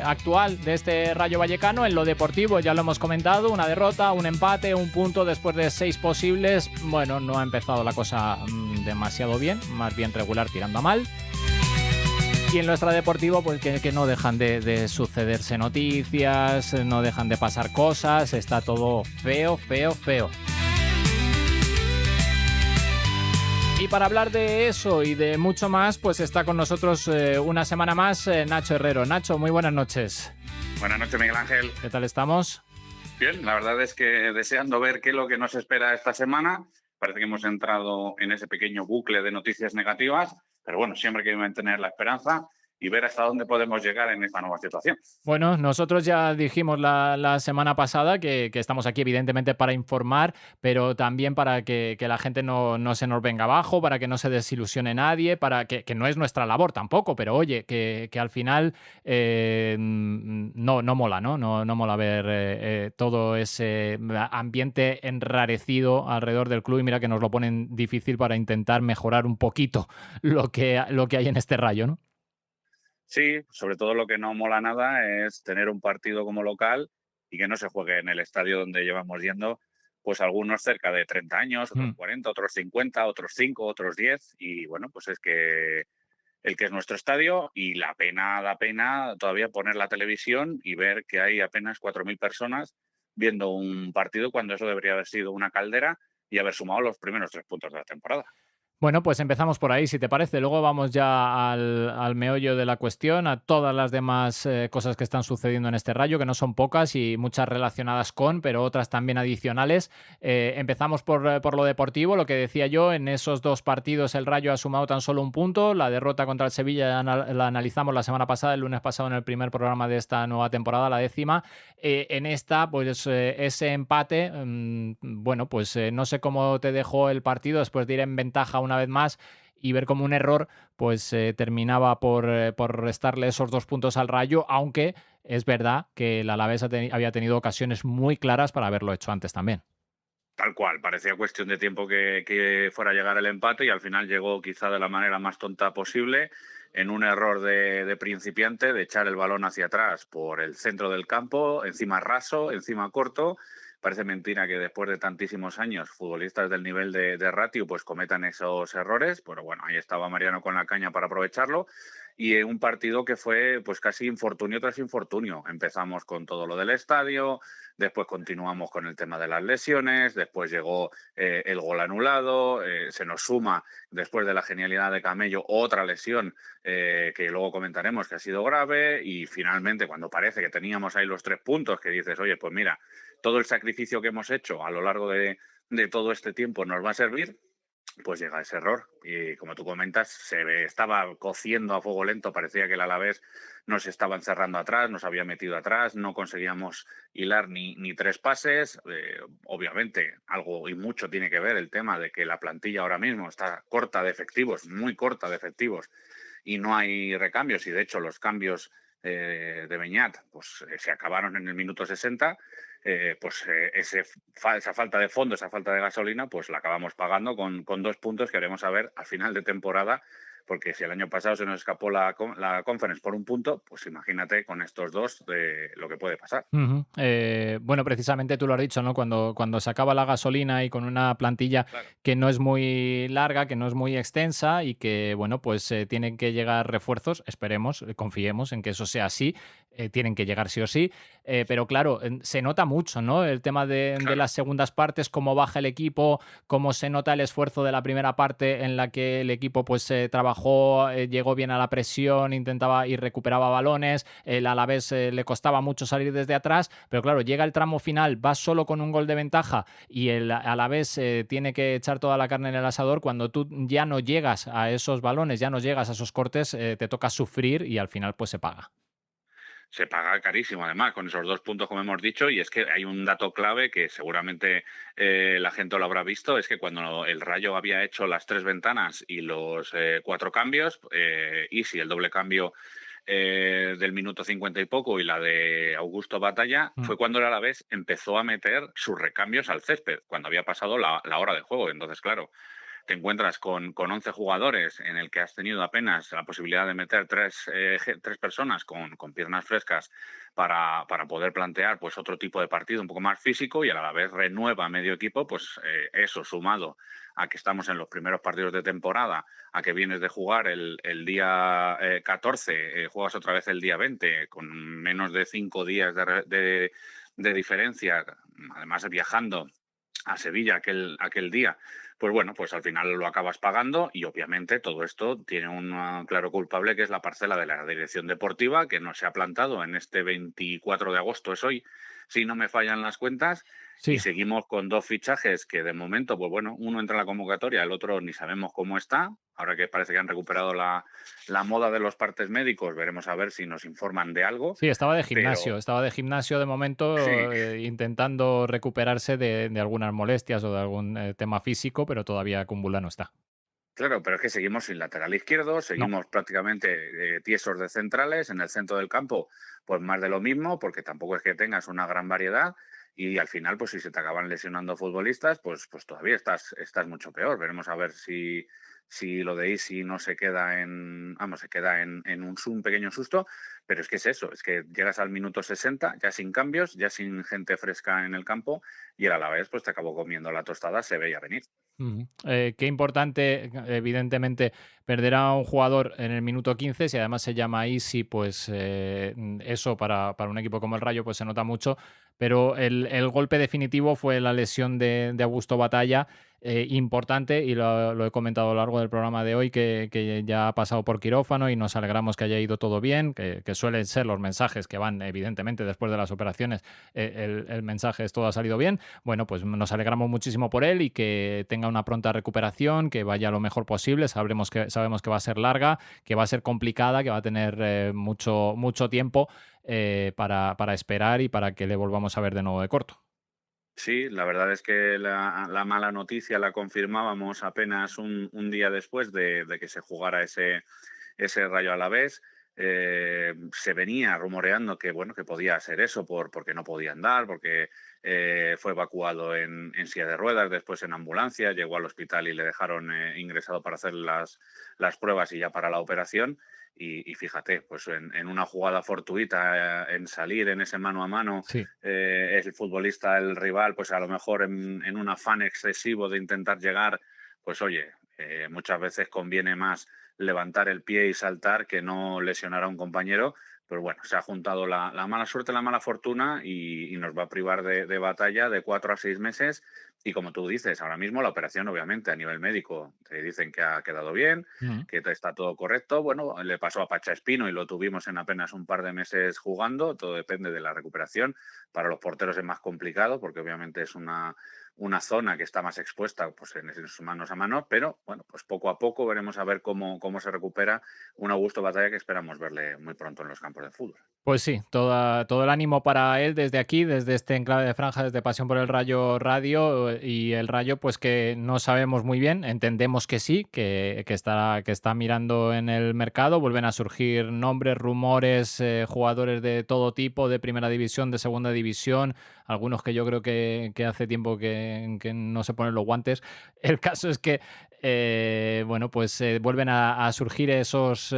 actual de este Rayo Vallecano. En lo deportivo ya lo hemos comentado, una derrota, un empate, un punto después de 6 posibles. Bueno, no ha empezado la cosa demasiado bien, más bien regular tirando a mal. Y en lo extradeportivo, pues que no dejan de sucederse noticias, no dejan de pasar cosas, está todo feo. Y para hablar de eso y de mucho más, pues está con nosotros una semana más Nacho Herrero. Nacho, muy buenas noches. Buenas noches, Miguel Ángel. ¿Qué tal estamos? Bien, la verdad es que deseando ver qué es lo que nos espera esta semana. Parece que hemos entrado en ese pequeño bucle de noticias negativas, pero bueno, siempre hay que mantener la esperanza y ver hasta dónde podemos llegar en esta nueva situación. Bueno, nosotros ya dijimos la semana pasada que estamos aquí evidentemente para informar, pero también para que la gente no se nos venga abajo, para que no se desilusione nadie, para que no es nuestra labor tampoco, pero oye, que al final no mola, ¿no? No mola ver todo ese ambiente enrarecido alrededor del club, y mira que nos lo ponen difícil para intentar mejorar un poquito lo que hay en este Rayo, ¿no? Sí, sobre todo lo que no mola nada es tener un partido como local y que no se juegue en el estadio donde llevamos yendo, pues algunos cerca de 30 años, otros 40, otros 50, otros 5, otros 10. Y bueno, pues es que el que es nuestro estadio, y da pena todavía poner la televisión y ver que hay apenas 4.000 personas viendo un partido cuando eso debería haber sido una caldera y haber sumado los primeros 3 puntos de la temporada. Bueno, pues empezamos por ahí, si te parece. Luego vamos ya al meollo de la cuestión, a todas las demás cosas que están sucediendo en este Rayo, que no son pocas y muchas relacionadas con, pero otras también adicionales. Empezamos por lo deportivo, lo que decía yo, en esos 2 partidos el Rayo ha sumado tan solo un punto. La derrota contra el Sevilla la analizamos la semana pasada, el lunes pasado, en el primer programa de esta nueva temporada, la 10ª. En esta, pues ese empate, bueno, pues no sé cómo te dejó el partido después de ir en ventaja una vez más y ver como un error pues terminaba por restarle esos 2 puntos al Rayo, aunque es verdad que el Alavés había tenido ocasiones muy claras para haberlo hecho antes también. Tal cual, parecía cuestión de tiempo que fuera a llegar el empate, y al final llegó quizá de la manera más tonta posible, en un error de principiante, de echar el balón hacia atrás por el centro del campo, encima raso, encima corto. Parece mentira que después de tantísimos años futbolistas del nivel de Ratio pues cometan esos errores, pero bueno, ahí estaba Mariano con la caña para aprovecharlo. Y un partido que fue pues casi infortunio tras infortunio. Empezamos con todo lo del estadio, después continuamos con el tema de las lesiones, después llegó el gol anulado, se nos suma, después de la genialidad de Camello, otra lesión que luego comentaremos que ha sido grave, y finalmente cuando parece que teníamos ahí los 3 puntos, que dices, oye, pues mira, todo el sacrificio que hemos hecho a lo largo de todo este tiempo nos va a servir, pues llega ese error. Y como tú comentas, se estaba cociendo a fuego lento, parecía que el Alavés nos estaba encerrando atrás, nos había metido atrás, no conseguíamos hilar ni 3 pases. Obviamente, algo y mucho tiene que ver el tema de que la plantilla ahora mismo está corta de efectivos, muy corta de efectivos, y no hay recambios, y de hecho los cambios de Beñat pues se acabaron en el minuto 60. Esa falta de fondo, esa falta de gasolina, pues la acabamos pagando con 2 puntos que haremos a ver al final de temporada, porque si el año pasado se nos escapó la Conference por 1 punto, pues imagínate con estos 2 de lo que puede pasar. Bueno, precisamente tú lo has dicho, ¿no? Cuando se acaba la gasolina y con una plantilla que no es muy larga, que no es muy extensa y que, bueno, pues tienen que llegar refuerzos, esperemos, confiemos en que eso sea así, tienen que llegar sí o sí, pero claro, se nota mucho, ¿no? El tema de las segundas partes, cómo baja el equipo, cómo se nota el esfuerzo de la primera parte en la que el equipo pues trabajó trabajó, llegó bien a la presión, intentaba y recuperaba balones, el Alavés le costaba mucho salir desde atrás, pero claro, llega el tramo final, va solo con un gol de ventaja y el Alavés tiene que echar toda la carne en el asador. Cuando tú ya no llegas a esos balones, ya no llegas a esos cortes, te toca sufrir y al final pues se paga. Se paga carísimo, además, con esos 2 puntos, como hemos dicho, y es que hay un dato clave que seguramente la gente lo habrá visto, es que cuando el Rayo había hecho las 3 ventanas y los 4 cambios, y si el doble cambio del minuto 50 y poco y la de Augusto Batalla, fue cuando el Alavés empezó a meter sus recambios al césped, cuando había pasado la hora de juego. Entonces, claro, te encuentras con 11 jugadores en el que has tenido apenas la posibilidad de meter tres personas con piernas frescas para poder plantear pues otro tipo de partido un poco más físico, y a la vez renueva medio equipo, pues eso sumado a que estamos en los primeros partidos de temporada, a que vienes de jugar el día 14, juegas otra vez el día 20, con menos de 5 días de diferencia, además viajando a Sevilla aquel día, pues bueno, pues al final lo acabas pagando, y obviamente todo esto tiene un claro culpable, que es la parcela de la dirección deportiva, que no se ha plantado en este 24 de agosto, es hoy, si no me fallan las cuentas. Sí. Y seguimos con 2 fichajes que de momento, pues bueno, uno entra en la convocatoria, el otro ni sabemos cómo está. Ahora que parece que han recuperado la moda de los partes médicos, veremos a ver si nos informan de algo. Sí, estaba de gimnasio de momento, sí. Intentando recuperarse de algunas molestias o de algún tema físico, pero todavía Kumbula no está. Claro, pero es que seguimos sin lateral izquierdo, seguimos prácticamente tiesos de centrales. En el centro del campo, pues más de lo mismo, porque tampoco es que tengas una gran variedad. Y al final, pues si se te acaban lesionando futbolistas, pues todavía estás mucho peor. Veremos a ver si lo de Isi no se queda en un pequeño susto. Pero es que es eso, es que llegas al minuto 60, ya sin cambios, ya sin gente fresca en el campo, y el Alavés pues te acabó comiendo la tostada, se veía venir. Qué importante, evidentemente, perder a un jugador en el minuto 15, si además se llama Isi, pues eso para un equipo como el Rayo pues se nota mucho, pero el golpe definitivo fue la lesión de Augusto Batalla, importante, y lo he comentado a lo largo del programa de hoy, que ya ha pasado por quirófano y nos alegramos que haya ido todo bien, que suelen ser los mensajes que van, evidentemente, después de las operaciones, el mensaje es todo ha salido bien. Bueno, pues nos alegramos muchísimo por él y que tenga una pronta recuperación, que vaya lo mejor posible. Sabemos que va a ser larga, que va a ser complicada, que va a tener mucho tiempo para esperar y para que le volvamos a ver de nuevo de corto. Sí, la verdad es que la mala noticia la confirmábamos apenas un día después de que se jugara ese Rayo Alavés. Se venía rumoreando que podía ser eso porque no podía andar, porque fue evacuado en silla de ruedas, después en ambulancia, llegó al hospital y le dejaron ingresado para hacer las pruebas y ya para la operación. Y fíjate, pues en una jugada fortuita, en salir en ese mano a mano, sí. El futbolista, el rival, pues a lo mejor en un afán excesivo de intentar llegar, pues oye, muchas veces conviene más levantar el pie y saltar que no lesionar a un compañero. Pero bueno, se ha juntado la mala suerte, la mala fortuna, y nos va a privar de Batalla de 4 a 6 meses. Y como tú dices, ahora mismo la operación, obviamente, a nivel médico, te dicen que ha quedado bien, que está todo correcto. Bueno, le pasó a Pacha Espino y lo tuvimos en apenas un par de meses jugando. Todo depende de la recuperación. Para los porteros es más complicado porque obviamente es una zona que está más expuesta pues en sus manos a mano, pero bueno, pues poco a poco veremos a ver cómo se recupera un Augusto Batalla, que esperamos verle muy pronto en los campos de fútbol. Pues sí, todo el ánimo para él desde aquí, desde este enclave de Franja, desde Pasión por el Rayo Radio. Y el Rayo, pues que no sabemos muy bien, entendemos que sí, que está mirando en el mercado. Vuelven a surgir nombres, rumores, jugadores de todo tipo, de primera división, de segunda división, algunos que yo creo que hace tiempo que no se ponen los guantes. El caso es que vuelven a surgir esos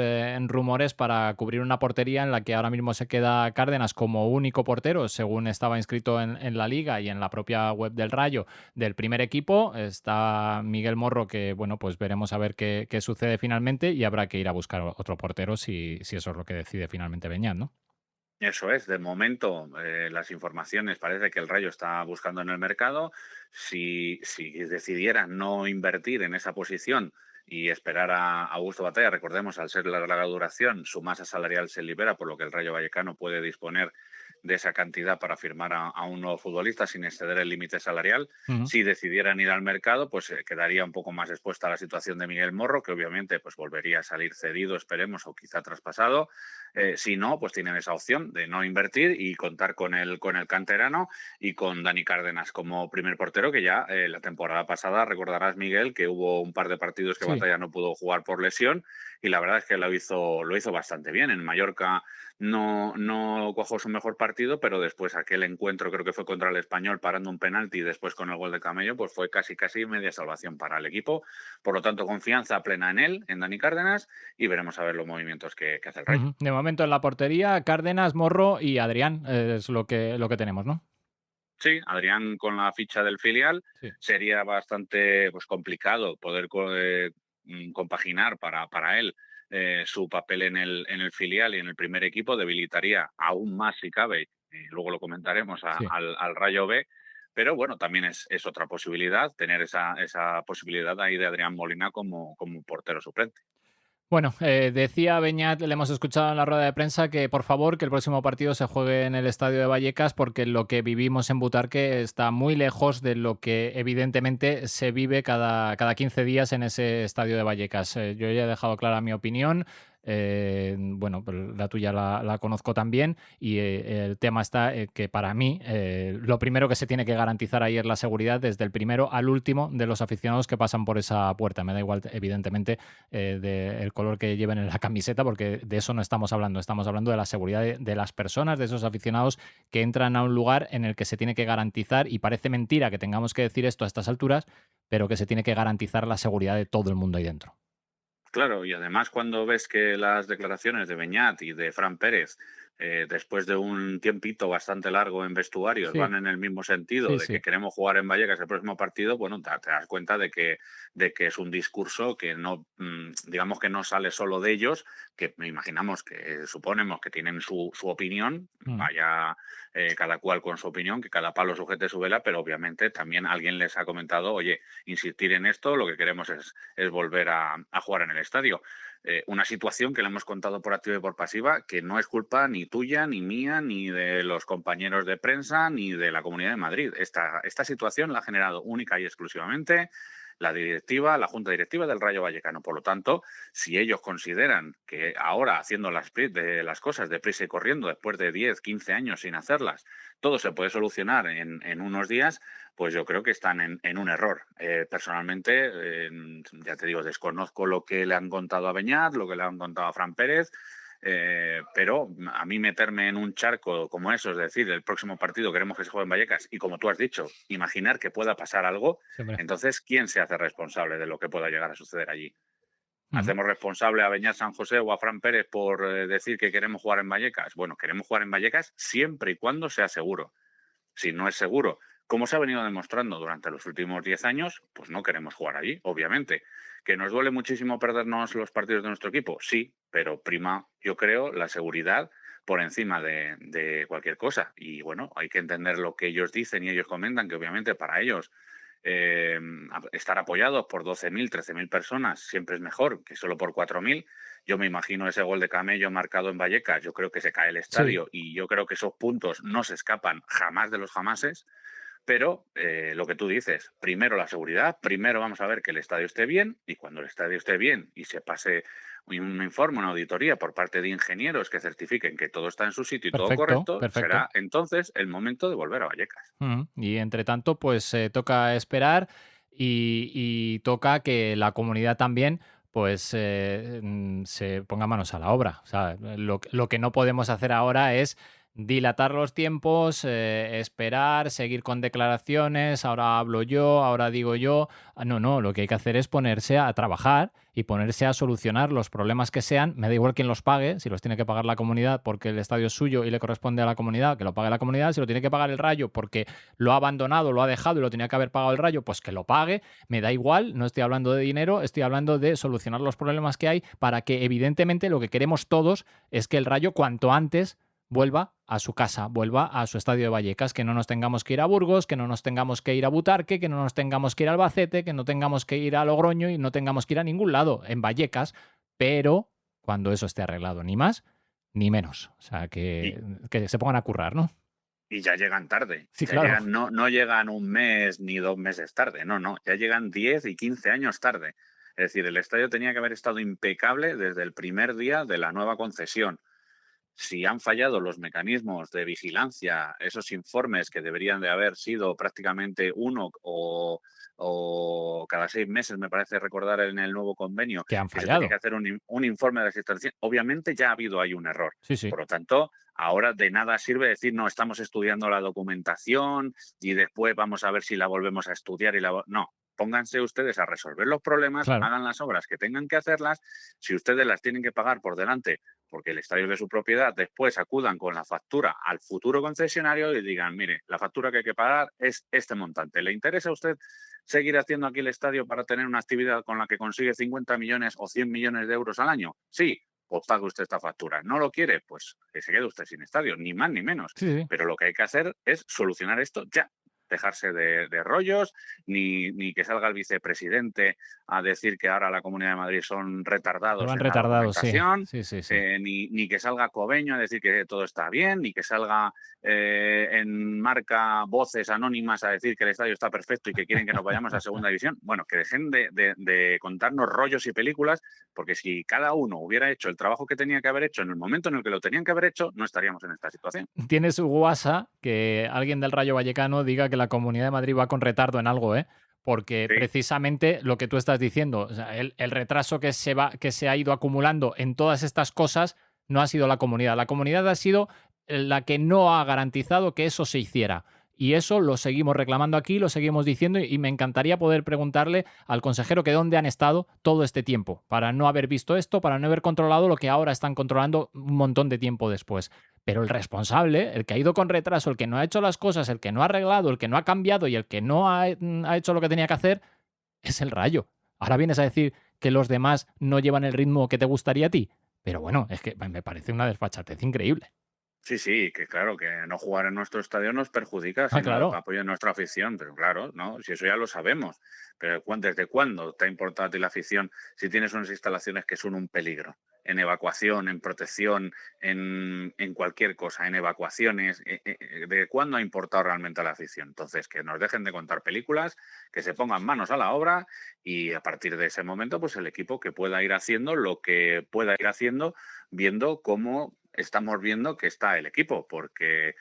rumores para cubrir una portería en la que ahora mismo se queda Cárdenas como único portero, según estaba inscrito en la Liga y en la propia web del Rayo, del primer equipo. Está Miguel Morro, que bueno, pues veremos a ver qué sucede finalmente, y habrá que ir a buscar otro portero si eso es lo que decide finalmente Beñat, ¿no? Eso es, de momento las informaciones parece que el Rayo está buscando en el mercado. Si decidiera no invertir en esa posición, y esperar a Augusto Batalla. Recordemos, al ser la larga duración, su masa salarial se libera, por lo que el Rayo Vallecano puede disponer de esa cantidad para firmar a un nuevo futbolista sin exceder el límite salarial. Si decidieran ir al mercado, pues quedaría un poco más expuesta a la situación de Miguel Morro, que obviamente pues volvería a salir cedido, esperemos, o quizá traspasado. Si no, pues tienen esa opción de no invertir y contar con el canterano y con Dani Cárdenas como primer portero, que ya la temporada pasada, recordarás, Miguel, que hubo un par de partidos que Batalla no pudo jugar por lesión, y la verdad es que lo hizo bastante bien. En Mallorca no cuajó su mejor partido, pero después aquel encuentro, creo que fue contra el Español, parando un penalti y después con el gol de Camello, pues fue casi media salvación para el equipo. Por lo tanto, confianza plena en él, en Dani Cárdenas, y veremos a ver los movimientos que hace el Rayo. De momento en la portería, Cárdenas, Morro y Adrián es lo que tenemos, ¿no? Sí, Adrián con la ficha del filial sería bastante complicado poder compaginar para él su papel en el filial y en el primer equipo. Debilitaría aún más, si cabe, y luego lo comentaremos, al Rayo B. Pero bueno, también es otra posibilidad, tener esa posibilidad ahí de Adrián Molina como portero suplente. Bueno, decía Beñat, le hemos escuchado en la rueda de prensa, que por favor que el próximo partido se juegue en el estadio de Vallecas, porque lo que vivimos en Butarque está muy lejos de lo que evidentemente se vive cada 15 días en ese estadio de Vallecas. Yo ya he dejado clara mi opinión. Bueno, la tuya la conozco también, y el tema está que para mí lo primero que se tiene que garantizar ahí es la seguridad, desde el primero al último de los aficionados que pasan por esa puerta. Me da igual, evidentemente, del color que lleven en la camiseta, porque de eso no estamos hablando. Estamos hablando de la seguridad de las personas, de esos aficionados que entran a un lugar en el que se tiene que garantizar, y parece mentira que tengamos que decir esto a estas alturas, pero que se tiene que garantizar la seguridad de todo el mundo ahí dentro. Claro, y además cuando ves que las declaraciones de Beñat y de Fran Pérez, después de un tiempito bastante largo en vestuarios, van en el mismo sentido, que queremos jugar en Vallecas el próximo partido, bueno, te das cuenta de que es un discurso que no, digamos que no sale solo de ellos, que imaginamos que suponemos que tienen su opinión, vaya cada cual con su opinión, que cada palo sujete su vela, pero obviamente también alguien les ha comentado, oye, insistir en esto, lo que queremos es volver a jugar en el estadio. Una situación que le hemos contado por activa y por pasiva, que no es culpa ni tuya, ni mía, ni de los compañeros de prensa, ni de la Comunidad de Madrid. Esta situación la ha generado única y exclusivamente la Junta Directiva del Rayo Vallecano. Por lo tanto, si ellos consideran que ahora, haciendo las cosas deprisa y corriendo, después de 10, 15 años sin hacerlas, todo se puede solucionar en unos días, pues yo creo que están en un error. Personalmente, ya te digo, desconozco lo que le han contado a Beñat, lo que le han contado a Fran Pérez, pero a mí meterme en un charco como eso, es decir, el próximo partido queremos que se juegue en Vallecas, y como tú has dicho, imaginar que pueda pasar algo, entonces, ¿quién se hace responsable de lo que pueda llegar a suceder allí? ¿Hacemos responsable a Beñat San José o a Fran Pérez por decir que queremos jugar en Vallecas? Bueno, queremos jugar en Vallecas siempre y cuando sea seguro. Si no es seguro, como se ha venido demostrando durante los últimos 10 años, pues no queremos jugar allí, obviamente. ¿Que nos duele muchísimo perdernos los partidos de nuestro equipo? Sí, pero prima, yo creo, la seguridad por encima de cualquier cosa. Y bueno, hay que entender lo que ellos dicen y ellos comentan, que obviamente para ellos estar apoyados por 12.000, 13.000 personas siempre es mejor que solo por 4.000. Yo me imagino ese gol de Camello marcado en Vallecas, yo creo que se cae el estadio, y yo creo que esos puntos no se escapan jamás de los jamases. Pero lo que tú dices, primero la seguridad, primero vamos a ver que el estadio esté bien, y cuando el estadio esté bien y se pase un informe, una auditoría por parte de ingenieros que certifiquen que todo está en su sitio y todo correcto, será entonces el momento de volver a Vallecas. Y entre tanto, pues toca esperar y toca que la comunidad también pues se ponga manos a la obra. O sea, lo que no podemos hacer ahora es dilatar los tiempos, esperar, seguir con declaraciones, ahora hablo yo, ahora digo yo. No, lo que hay que hacer es ponerse a trabajar y ponerse a solucionar los problemas que sean. Me da igual quién los pague, si los tiene que pagar la comunidad porque el estadio es suyo y le corresponde a la comunidad, que lo pague la comunidad. Si lo tiene que pagar el Rayo porque lo ha abandonado, lo ha dejado y lo tenía que haber pagado el Rayo, pues que lo pague. Me da igual, no estoy hablando de dinero, estoy hablando de solucionar los problemas que hay, para que evidentemente lo que queremos todos es que el Rayo cuanto antes vuelva a su casa, vuelva a su estadio de Vallecas, que no nos tengamos que ir a Burgos, que no nos tengamos que ir a Butarque, que no nos tengamos que ir a Albacete, que no tengamos que ir a Logroño y no tengamos que ir a ningún lado, en Vallecas, pero cuando eso esté arreglado, ni más ni menos. O sea, que se pongan a currar, ¿no? Y ya llegan tarde. Sí, ya claro. llegan, no llegan un mes ni 2 meses tarde, no, ya llegan 10 y 15 años tarde. Es decir, el estadio tenía que haber estado impecable desde el primer día de la nueva concesión. Si han fallado los mecanismos de vigilancia, esos informes que deberían de haber sido prácticamente uno o cada 6 meses, me parece recordar en el nuevo convenio, que han se fallado. tiene que hacer un informe de la situación, obviamente ya ha habido ahí un error. Sí. Por lo tanto, ahora de nada sirve decir, no, estamos estudiando la documentación y después vamos a ver si la volvemos a estudiar. No, pónganse ustedes a resolver los problemas, Claro. hagan las obras que tengan que hacerlas. Si ustedes las tienen que pagar por delante porque el estadio es de su propiedad, después acudan con la factura al futuro concesionario y digan, mire, la factura que hay que pagar es este montante. ¿Le interesa a usted seguir haciendo aquí el estadio para tener una actividad con la que consigue 50 millones o 100 millones de euros al año? Sí, pues pague usted esta factura. ¿No lo quiere? Pues que se quede usted sin estadio, ni más ni menos. Sí. Pero lo que hay que hacer es solucionar esto ya. Dejarse de rollos, ni que salga el vicepresidente a decir que ahora la Comunidad de Madrid son retardados. Van retardados, sí. Ni que salga Cobeño a decir que todo está bien, ni que salga en marca voces anónimas a decir que el estadio está perfecto y que quieren que nos vayamos a segunda división. Bueno, que dejen de contarnos rollos y películas, porque si cada uno hubiera hecho el trabajo que tenía que haber hecho en el momento en el que lo tenían que haber hecho, no estaríamos en esta situación. Tiene su guasa que alguien del Rayo Vallecano diga que la Comunidad de Madrid va con retardo en algo, porque precisamente lo que tú estás diciendo, o sea, el retraso que se ha ido acumulando en todas estas cosas no ha sido la comunidad. La comunidad ha sido la que no ha garantizado que eso se hiciera. Y eso lo seguimos reclamando aquí, lo seguimos diciendo, y me encantaría poder preguntarle al consejero que dónde han estado todo este tiempo, para no haber visto esto, para no haber controlado lo que ahora están controlando un montón de tiempo después. Pero el responsable, el que ha ido con retraso, el que no ha hecho las cosas, el que no ha arreglado, el que no ha cambiado y el que no ha hecho lo que tenía que hacer, es el Rayo. Ahora vienes a decir que los demás no llevan el ritmo que te gustaría a ti. Pero bueno, es que me parece una desfachatez increíble. Sí, que claro, que no jugar en nuestro estadio nos perjudica, si claro. no apoya nuestra afición, pero claro, ¿no? Si eso ya lo sabemos. Pero ¿desde cuándo te ha importado a ti la afición si tienes unas instalaciones que son un peligro? En evacuación, en protección, en cualquier cosa, en evacuaciones. ¿De cuándo ha importado realmente a la afición? Entonces, que nos dejen de contar películas, que se pongan manos a la obra y a partir de ese momento, pues el equipo que pueda ir haciendo lo que pueda ir haciendo, viendo cómo estamos viendo que está el equipo, porque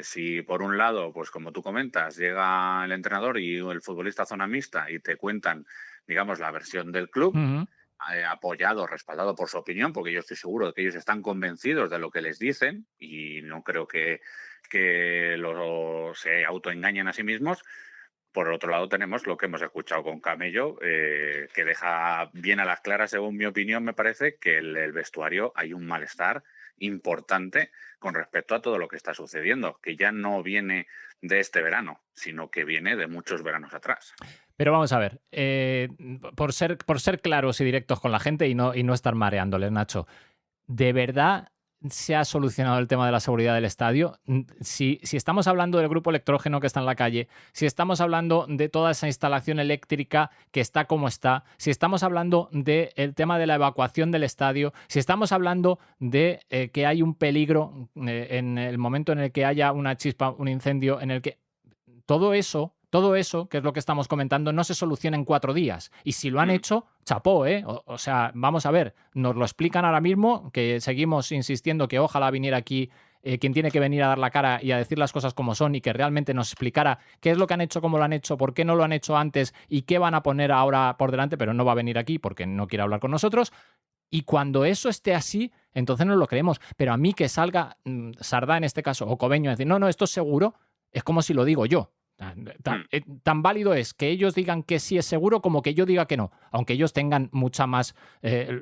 si por un lado, pues como tú comentas, llega el entrenador y el futbolista a zona mixta y te cuentan, digamos, la versión del club, apoyado, respaldado por su opinión, porque yo estoy seguro de que ellos están convencidos de lo que les dicen y no creo que se autoengañen a sí mismos. Por otro lado tenemos lo que hemos escuchado con Camello, que deja bien a las claras, según mi opinión, me parece, que el vestuario hay un malestar importante con respecto a todo lo que está sucediendo, que ya no viene de este verano, sino que viene de muchos veranos atrás. Pero vamos a ver, por ser claros y directos con la gente y no estar mareándoles, Nacho, ¿de verdad se ha solucionado el tema de la seguridad del estadio? Si estamos hablando del grupo electrógeno que está en la calle, si estamos hablando de toda esa instalación eléctrica que está como está, si estamos hablando del tema de la evacuación del estadio, si estamos hablando de que hay un peligro en el momento en el que haya una chispa, un incendio, en el que todo eso, que es lo que estamos comentando, no se soluciona en 4 días. Y si lo han hecho, chapó, ¿eh? O sea, vamos a ver, nos lo explican ahora mismo, que seguimos insistiendo que ojalá viniera aquí quien tiene que venir a dar la cara y a decir las cosas como son y que realmente nos explicara qué es lo que han hecho, cómo lo han hecho, por qué no lo han hecho antes y qué van a poner ahora por delante, pero no va a venir aquí porque no quiere hablar con nosotros. Y cuando eso esté así, entonces nos lo creemos. Pero a mí que salga Sardá en este caso, o Cobeño, a decir, no, esto es seguro, es como si lo digo yo. Tan válido es que ellos digan que sí es seguro como que yo diga que no, aunque ellos tengan mucha más,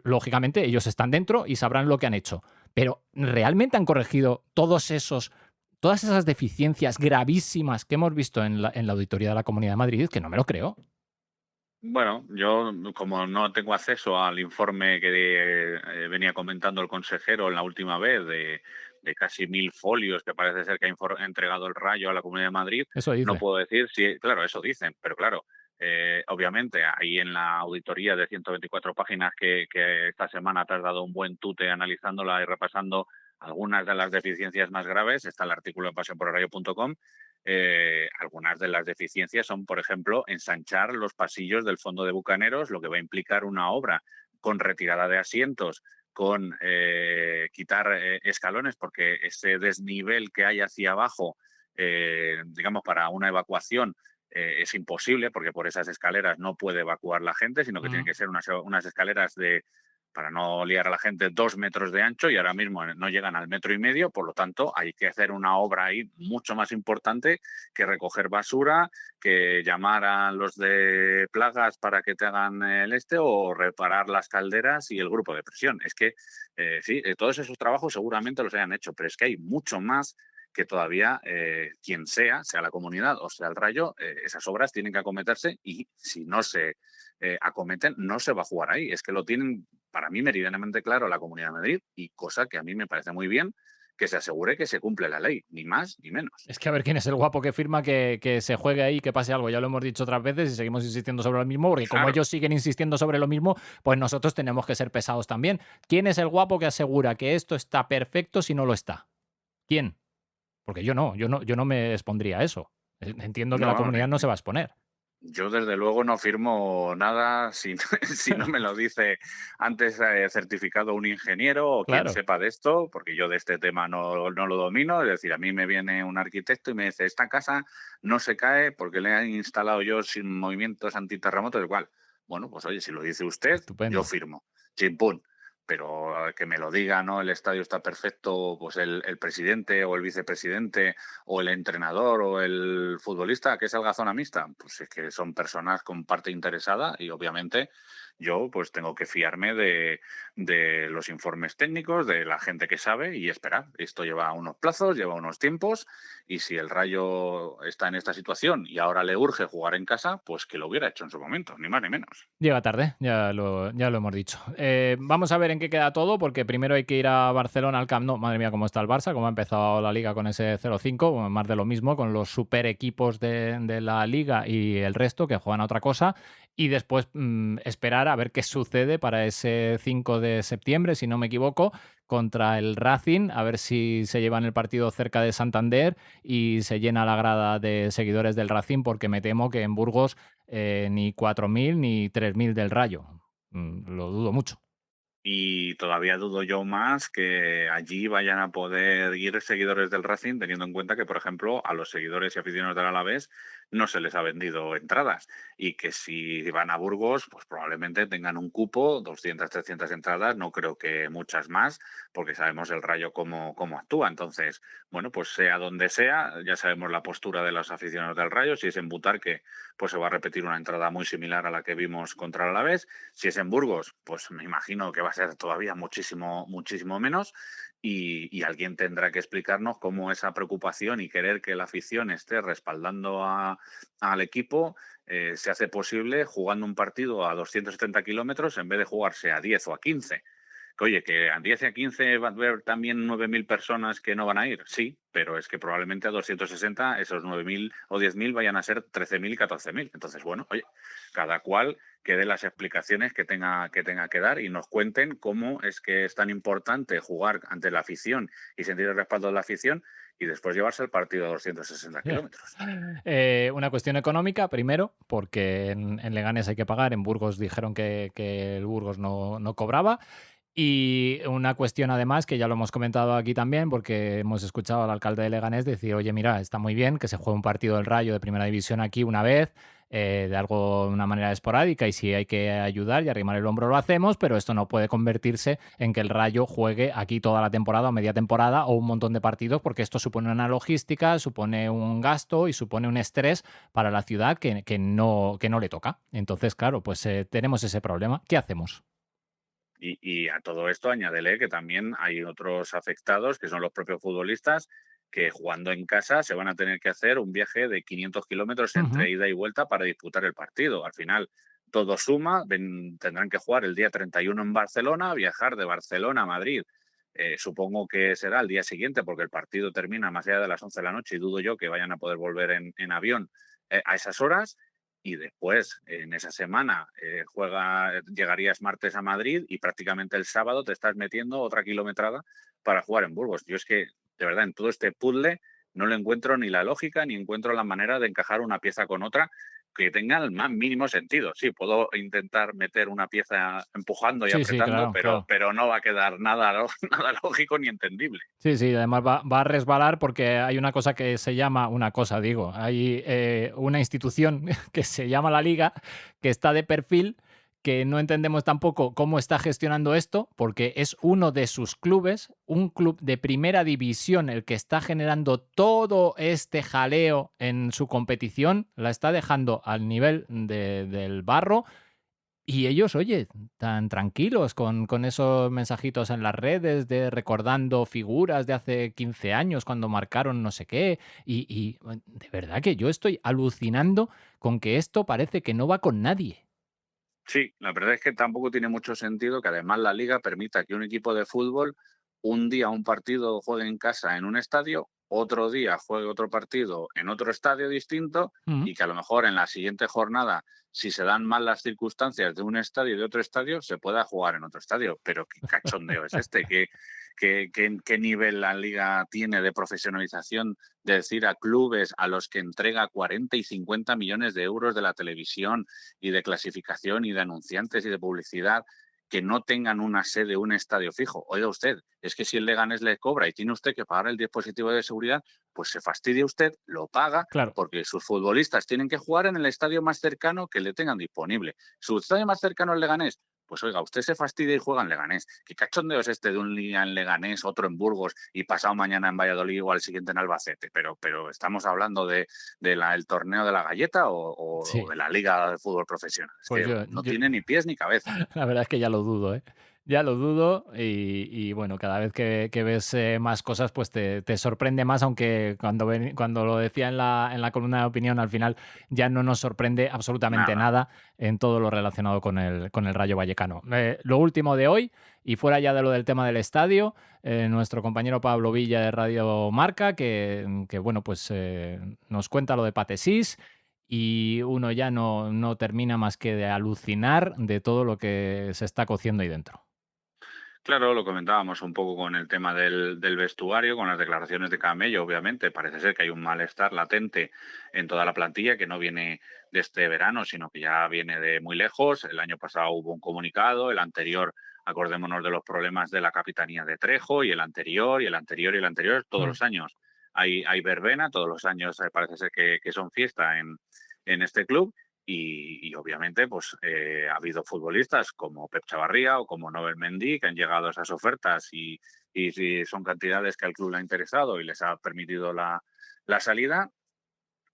lógicamente ellos están dentro y sabrán lo que han hecho, pero ¿realmente han corregido todas esas deficiencias gravísimas que hemos visto en la auditoría de la Comunidad de Madrid? Que no me lo creo. Bueno, yo como no tengo acceso al informe que venía comentando el consejero la última vez casi 1000 folios que parece ser que ha entregado el Rayo a la Comunidad de Madrid. Eso dice. No puedo decir si, claro, eso dicen, pero claro, obviamente ahí en la auditoría de 124 páginas que esta semana te has dado un buen tute analizándola y repasando algunas de las deficiencias más graves, está el artículo en pasionporelrayo.com. Algunas de las deficiencias son, por ejemplo, ensanchar los pasillos del fondo de Bucaneros, lo que va a implicar una obra con retirada de asientos, con quitar escalones, porque ese desnivel que hay hacia abajo, digamos, para una evacuación, es imposible, porque por esas escaleras no puede evacuar la gente, sino que tienen que ser unas escaleras para no liar a la gente, 2 metros de ancho, y ahora mismo no llegan al 1,5 metros, por lo tanto hay que hacer una obra ahí mucho más importante que recoger basura, que llamar a los de plagas para que te hagan o reparar las calderas y el grupo de presión. Es que sí, todos esos trabajos seguramente los hayan hecho, pero es que hay mucho más que todavía quien sea la comunidad o sea el Rayo, esas obras tienen que acometerse, y si no se acometen, no se va a jugar ahí. Es que lo tienen, para mí, meridianamente claro la Comunidad de Madrid, y cosa que a mí me parece muy bien, que se asegure que se cumple la ley, ni más ni menos. Es que a ver quién es el guapo que firma que se juegue ahí, que pase algo. Ya lo hemos dicho otras veces y seguimos insistiendo sobre lo mismo, porque como ellos siguen insistiendo sobre lo mismo, pues nosotros tenemos que ser pesados también. ¿Quién es el guapo que asegura que esto está perfecto si no lo está? ¿Quién? Porque yo no me expondría a eso. Entiendo que la comunidad no se va a exponer. Yo, desde luego, no firmo nada si no me lo dice antes certificado un ingeniero o quien sepa de esto, porque yo de este tema no lo domino. Es decir, a mí me viene un arquitecto y me dice, esta casa no se cae porque le he instalado yo sin movimientos antiterremotos, igual. Bueno, pues oye, si lo dice usted, yo firmo. Chimpún. Pero que me lo diga, ¿no? El estadio está perfecto, pues el presidente o el vicepresidente o el entrenador o el futbolista, que es el zona mixta, pues es que son personas con parte interesada, y obviamente yo pues tengo que fiarme de los informes técnicos, de la gente que sabe, y esperar. Esto lleva unos plazos, lleva unos tiempos, y si el Rayo está en esta situación y ahora le urge jugar en casa, pues que lo hubiera hecho en su momento, ni más ni menos. Llega tarde, ya lo hemos dicho. Vamos a ver en qué queda todo, porque primero hay que ir a Barcelona, al Camp Nou. Madre mía, cómo está el Barça, cómo ha empezado la Liga con ese 0-5, más de lo mismo, con los super equipos de la Liga y el resto que juegan a otra cosa. Y después esperar a ver qué sucede para ese 5 de septiembre, si no me equivoco, contra el Racing, a ver si se llevan el partido cerca de Santander y se llena la grada de seguidores del Racing, porque me temo que en Burgos ni 4.000 ni 3.000 del Rayo. Lo dudo mucho. Y todavía dudo yo más que allí vayan a poder ir seguidores del Racing, teniendo en cuenta que, por ejemplo, a los seguidores y aficionados del Alavés no se les ha vendido entradas, y que si van a Burgos, pues probablemente tengan un cupo, 200, 300 entradas, no creo que muchas más, porque sabemos el Rayo cómo actúa. Entonces, bueno, pues sea donde sea, ya sabemos la postura de los aficionados del Rayo. Si es en Butarque, pues se va a repetir una entrada muy similar a la que vimos contra el Alavés. Si es en Burgos, pues me imagino que va a ser todavía muchísimo menos, y alguien tendrá que explicarnos cómo esa preocupación y querer que la afición esté respaldando al equipo se hace posible jugando un partido a 270 kilómetros en vez de jugarse a 10 o a 15. Que oye, que a 10 y a 15 va a haber también 9.000 personas que no van a ir, sí, pero es que probablemente a 260 esos 9.000 o 10.000 vayan a ser 13.000 y 14.000. Entonces, bueno, oye, cada cual que dé las explicaciones que tenga que dar, y nos cuenten cómo es que es tan importante jugar ante la afición y sentir el respaldo de la afición, y después llevarse el partido a 260 kilómetros. Una cuestión económica, primero, porque en Leganés hay que pagar, en Burgos dijeron que el Burgos no cobraba. Y una cuestión, además, que ya lo hemos comentado aquí también, porque hemos escuchado al alcalde de Leganés decir, oye, mira, está muy bien que se juegue un partido del Rayo de Primera División aquí una vez, de una manera esporádica, y si hay que ayudar y arrimar el hombro lo hacemos, pero esto no puede convertirse en que el Rayo juegue aquí toda la temporada o media temporada o un montón de partidos, porque esto supone una logística, supone un gasto y supone un estrés para la ciudad que no le toca. Entonces, claro, pues tenemos ese problema. ¿Qué hacemos? Y a todo esto añádele que también hay otros afectados, que son los propios futbolistas, que jugando en casa se van a tener que hacer un viaje de 500 kilómetros entre ida y vuelta para disputar el partido. Al final, todo suma, tendrán que jugar el día 31 en Barcelona, viajar de Barcelona a Madrid Supongo que será el día siguiente, porque el partido termina más allá de las 11 de la noche y dudo yo que vayan a poder volver en avión a esas horas. Y después, en esa semana, llegarías martes a Madrid y prácticamente el sábado te estás metiendo otra kilometrada para jugar en Burgos. Yo es que, de verdad, en todo este puzzle no le encuentro ni la lógica ni encuentro la manera de encajar una pieza con otra que tenga el más mínimo sentido. Sí, puedo intentar meter una pieza empujando y apretando, pero no va a quedar nada lógico ni entendible. Sí, además va a resbalar porque hay una cosa que se llama, hay una institución que se llama la Liga, que está de perfil, que no entendemos tampoco cómo está gestionando esto, porque es uno de sus clubes, un club de primera división, el que está generando todo este jaleo en su competición, la está dejando al nivel del barro, y ellos, oye, tan tranquilos con esos mensajitos en las redes de recordando figuras de hace 15 años cuando marcaron no sé qué, y de verdad que yo estoy alucinando con que esto parece que no va con nadie. Sí, la verdad es que tampoco tiene mucho sentido que además la Liga permita que un equipo de fútbol un día un partido juegue en casa en un estadio, otro día juegue otro partido en otro estadio distinto y que a lo mejor en la siguiente jornada, si se dan mal las circunstancias de un estadio y de otro estadio, se pueda jugar en otro estadio. Pero qué cachondeo es este, ¿Qué nivel la Liga tiene de profesionalización, de decir a clubes a los que entrega 40 y 50 millones de euros de la televisión y de clasificación y de anunciantes y de publicidad que no tengan una sede, un estadio fijo? Oiga usted, es que si el Leganés le cobra y tiene usted que pagar el dispositivo de seguridad, pues se fastidia usted, lo paga, porque sus futbolistas tienen que jugar en el estadio más cercano que le tengan disponible. ¿Su estadio más cercano es Leganés? Pues oiga, usted se fastidia y juega en Leganés. ¿Qué cachondeo es este de un día en Leganés, otro en Burgos y pasado mañana en Valladolid o al siguiente en Albacete? Pero ¿estamos hablando del torneo de la galleta o de la liga de fútbol profesional? Es pues que no tiene ni pies ni cabeza. La verdad es que ya lo dudo, ¿eh? Ya lo dudo y bueno, cada vez que ves más cosas pues te sorprende más, aunque cuando lo decía en la columna de opinión al final ya no nos sorprende absolutamente nada en todo lo relacionado con el Rayo Vallecano. Lo último de hoy, y fuera ya de lo del tema del estadio, nuestro compañero Pablo Villa de Radio Marca, que bueno, pues nos cuenta lo de Patesís. Y uno ya no termina más que de alucinar de todo lo que se está cociendo ahí dentro. Claro, lo comentábamos un poco con el tema del vestuario, con las declaraciones de Camello, obviamente. Parece ser que hay un malestar latente en toda la plantilla que no viene de este verano, sino que ya viene de muy lejos. El año pasado hubo un comunicado, el anterior, acordémonos de los problemas de la capitanía de Trejo, y el anterior, todos los años. Hay verbena, todos los años parece ser que son fiesta en este club. Y obviamente pues ha habido futbolistas como Pep Chavarría o como Nobel Mendy que han llegado a esas ofertas y son cantidades que al club le ha interesado y les ha permitido la salida.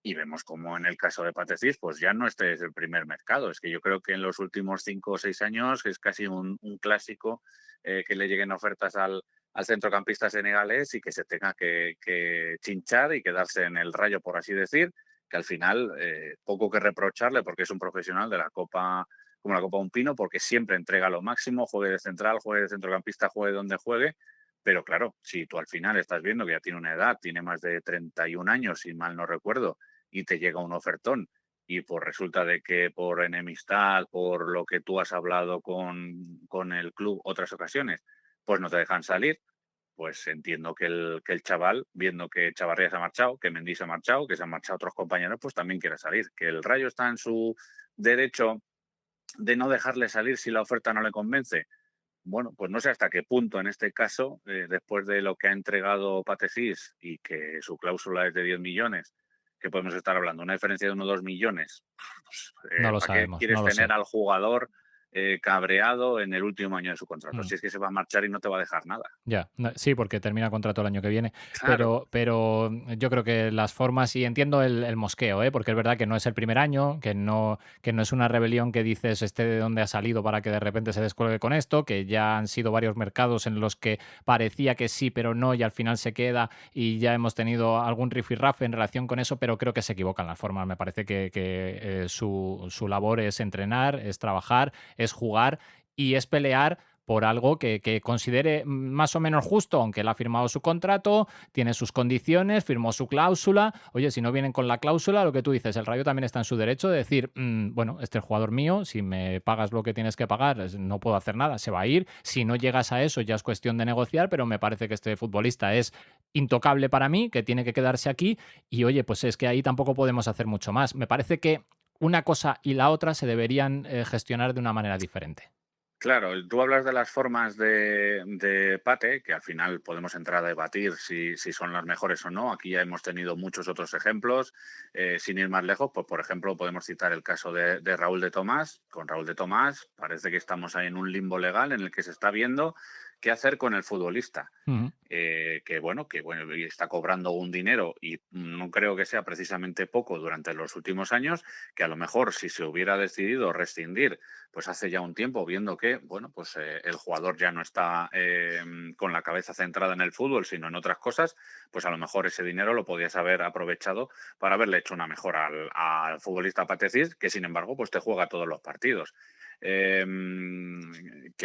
Y vemos como en el caso de Patesís, pues ya no este es el primer mercado. Es que yo creo que en los últimos 5 o 6 años es casi un clásico que le lleguen ofertas al centrocampista senegalés y que se tenga que chinchar y quedarse en el Rayo, por así decir, que al final poco que reprocharle porque es un profesional de la Copa, como la Copa Un Pino, porque siempre entrega lo máximo, juegue de central, juegue de centrocampista, juegue donde juegue. Pero claro, si tú al final estás viendo que ya tiene una edad, tiene más de 31 años, si mal no recuerdo, y te llega un ofertón, y pues resulta de que por enemistad, por lo que tú has hablado con el club otras ocasiones, pues no te dejan salir, pues entiendo que el chaval, viendo que Chavarría se ha marchado, que Mendy se ha marchado, que se han marchado otros compañeros, pues también quiere salir. Que el Rayo está en su derecho de no dejarle salir si la oferta no le convence. Bueno, pues no sé hasta qué punto en este caso, después de lo que ha entregado Patesís y que su cláusula es de 10 millones, que podemos estar hablando, una diferencia de 1 o 2 millones, pues, no lo sabemos. ¿Qué quieres no lo tener sé. al jugador cabreado en el último año de su contrato? Si es que se va a marchar y no te va a dejar nada. Ya, sí, porque termina contrato el año que viene. Claro. Pero yo creo que las formas, y entiendo el mosqueo, porque es verdad que no es el primer año, que no es una rebelión que dices de dónde ha salido para que de repente se descuelgue con esto, que ya han sido varios mercados en los que parecía que sí, pero no, y al final se queda, y ya hemos tenido algún rifirrafe en relación con eso, pero creo que se equivocan las formas. Me parece que su labor es entrenar, es trabajar, es jugar y es pelear por algo que considere más o menos justo, aunque él ha firmado su contrato, tiene sus condiciones, firmó su cláusula. Oye, si no vienen con la cláusula, lo que tú dices, el Rayo también está en su derecho de decir, bueno, este es el jugador mío, si me pagas lo que tienes que pagar, no puedo hacer nada, se va a ir. Si no llegas a eso, ya es cuestión de negociar, pero me parece que este futbolista es intocable para mí, que tiene que quedarse aquí, y oye, pues es que ahí tampoco podemos hacer mucho más. Me parece que una cosa y la otra se deberían gestionar de una manera diferente. Claro, tú hablas de las formas de Pate, que al final podemos entrar a debatir si son las mejores o no. Aquí ya hemos tenido muchos otros ejemplos. Sin ir más lejos, pues por ejemplo podemos citar el caso de Raúl de Tomás. Con Raúl de Tomás parece que estamos ahí en un limbo legal en el que se está viendo qué hacer con el futbolista. Que bueno, está cobrando un dinero y no creo que sea precisamente poco durante los últimos años, que a lo mejor si se hubiera decidido rescindir pues hace ya un tiempo, viendo que bueno, pues el jugador ya no está con la cabeza centrada en el fútbol, sino en otras cosas, pues a lo mejor ese dinero lo podías haber aprovechado para haberle hecho una mejora al futbolista Pate Ciss, que sin embargo pues te juega todos los partidos. Que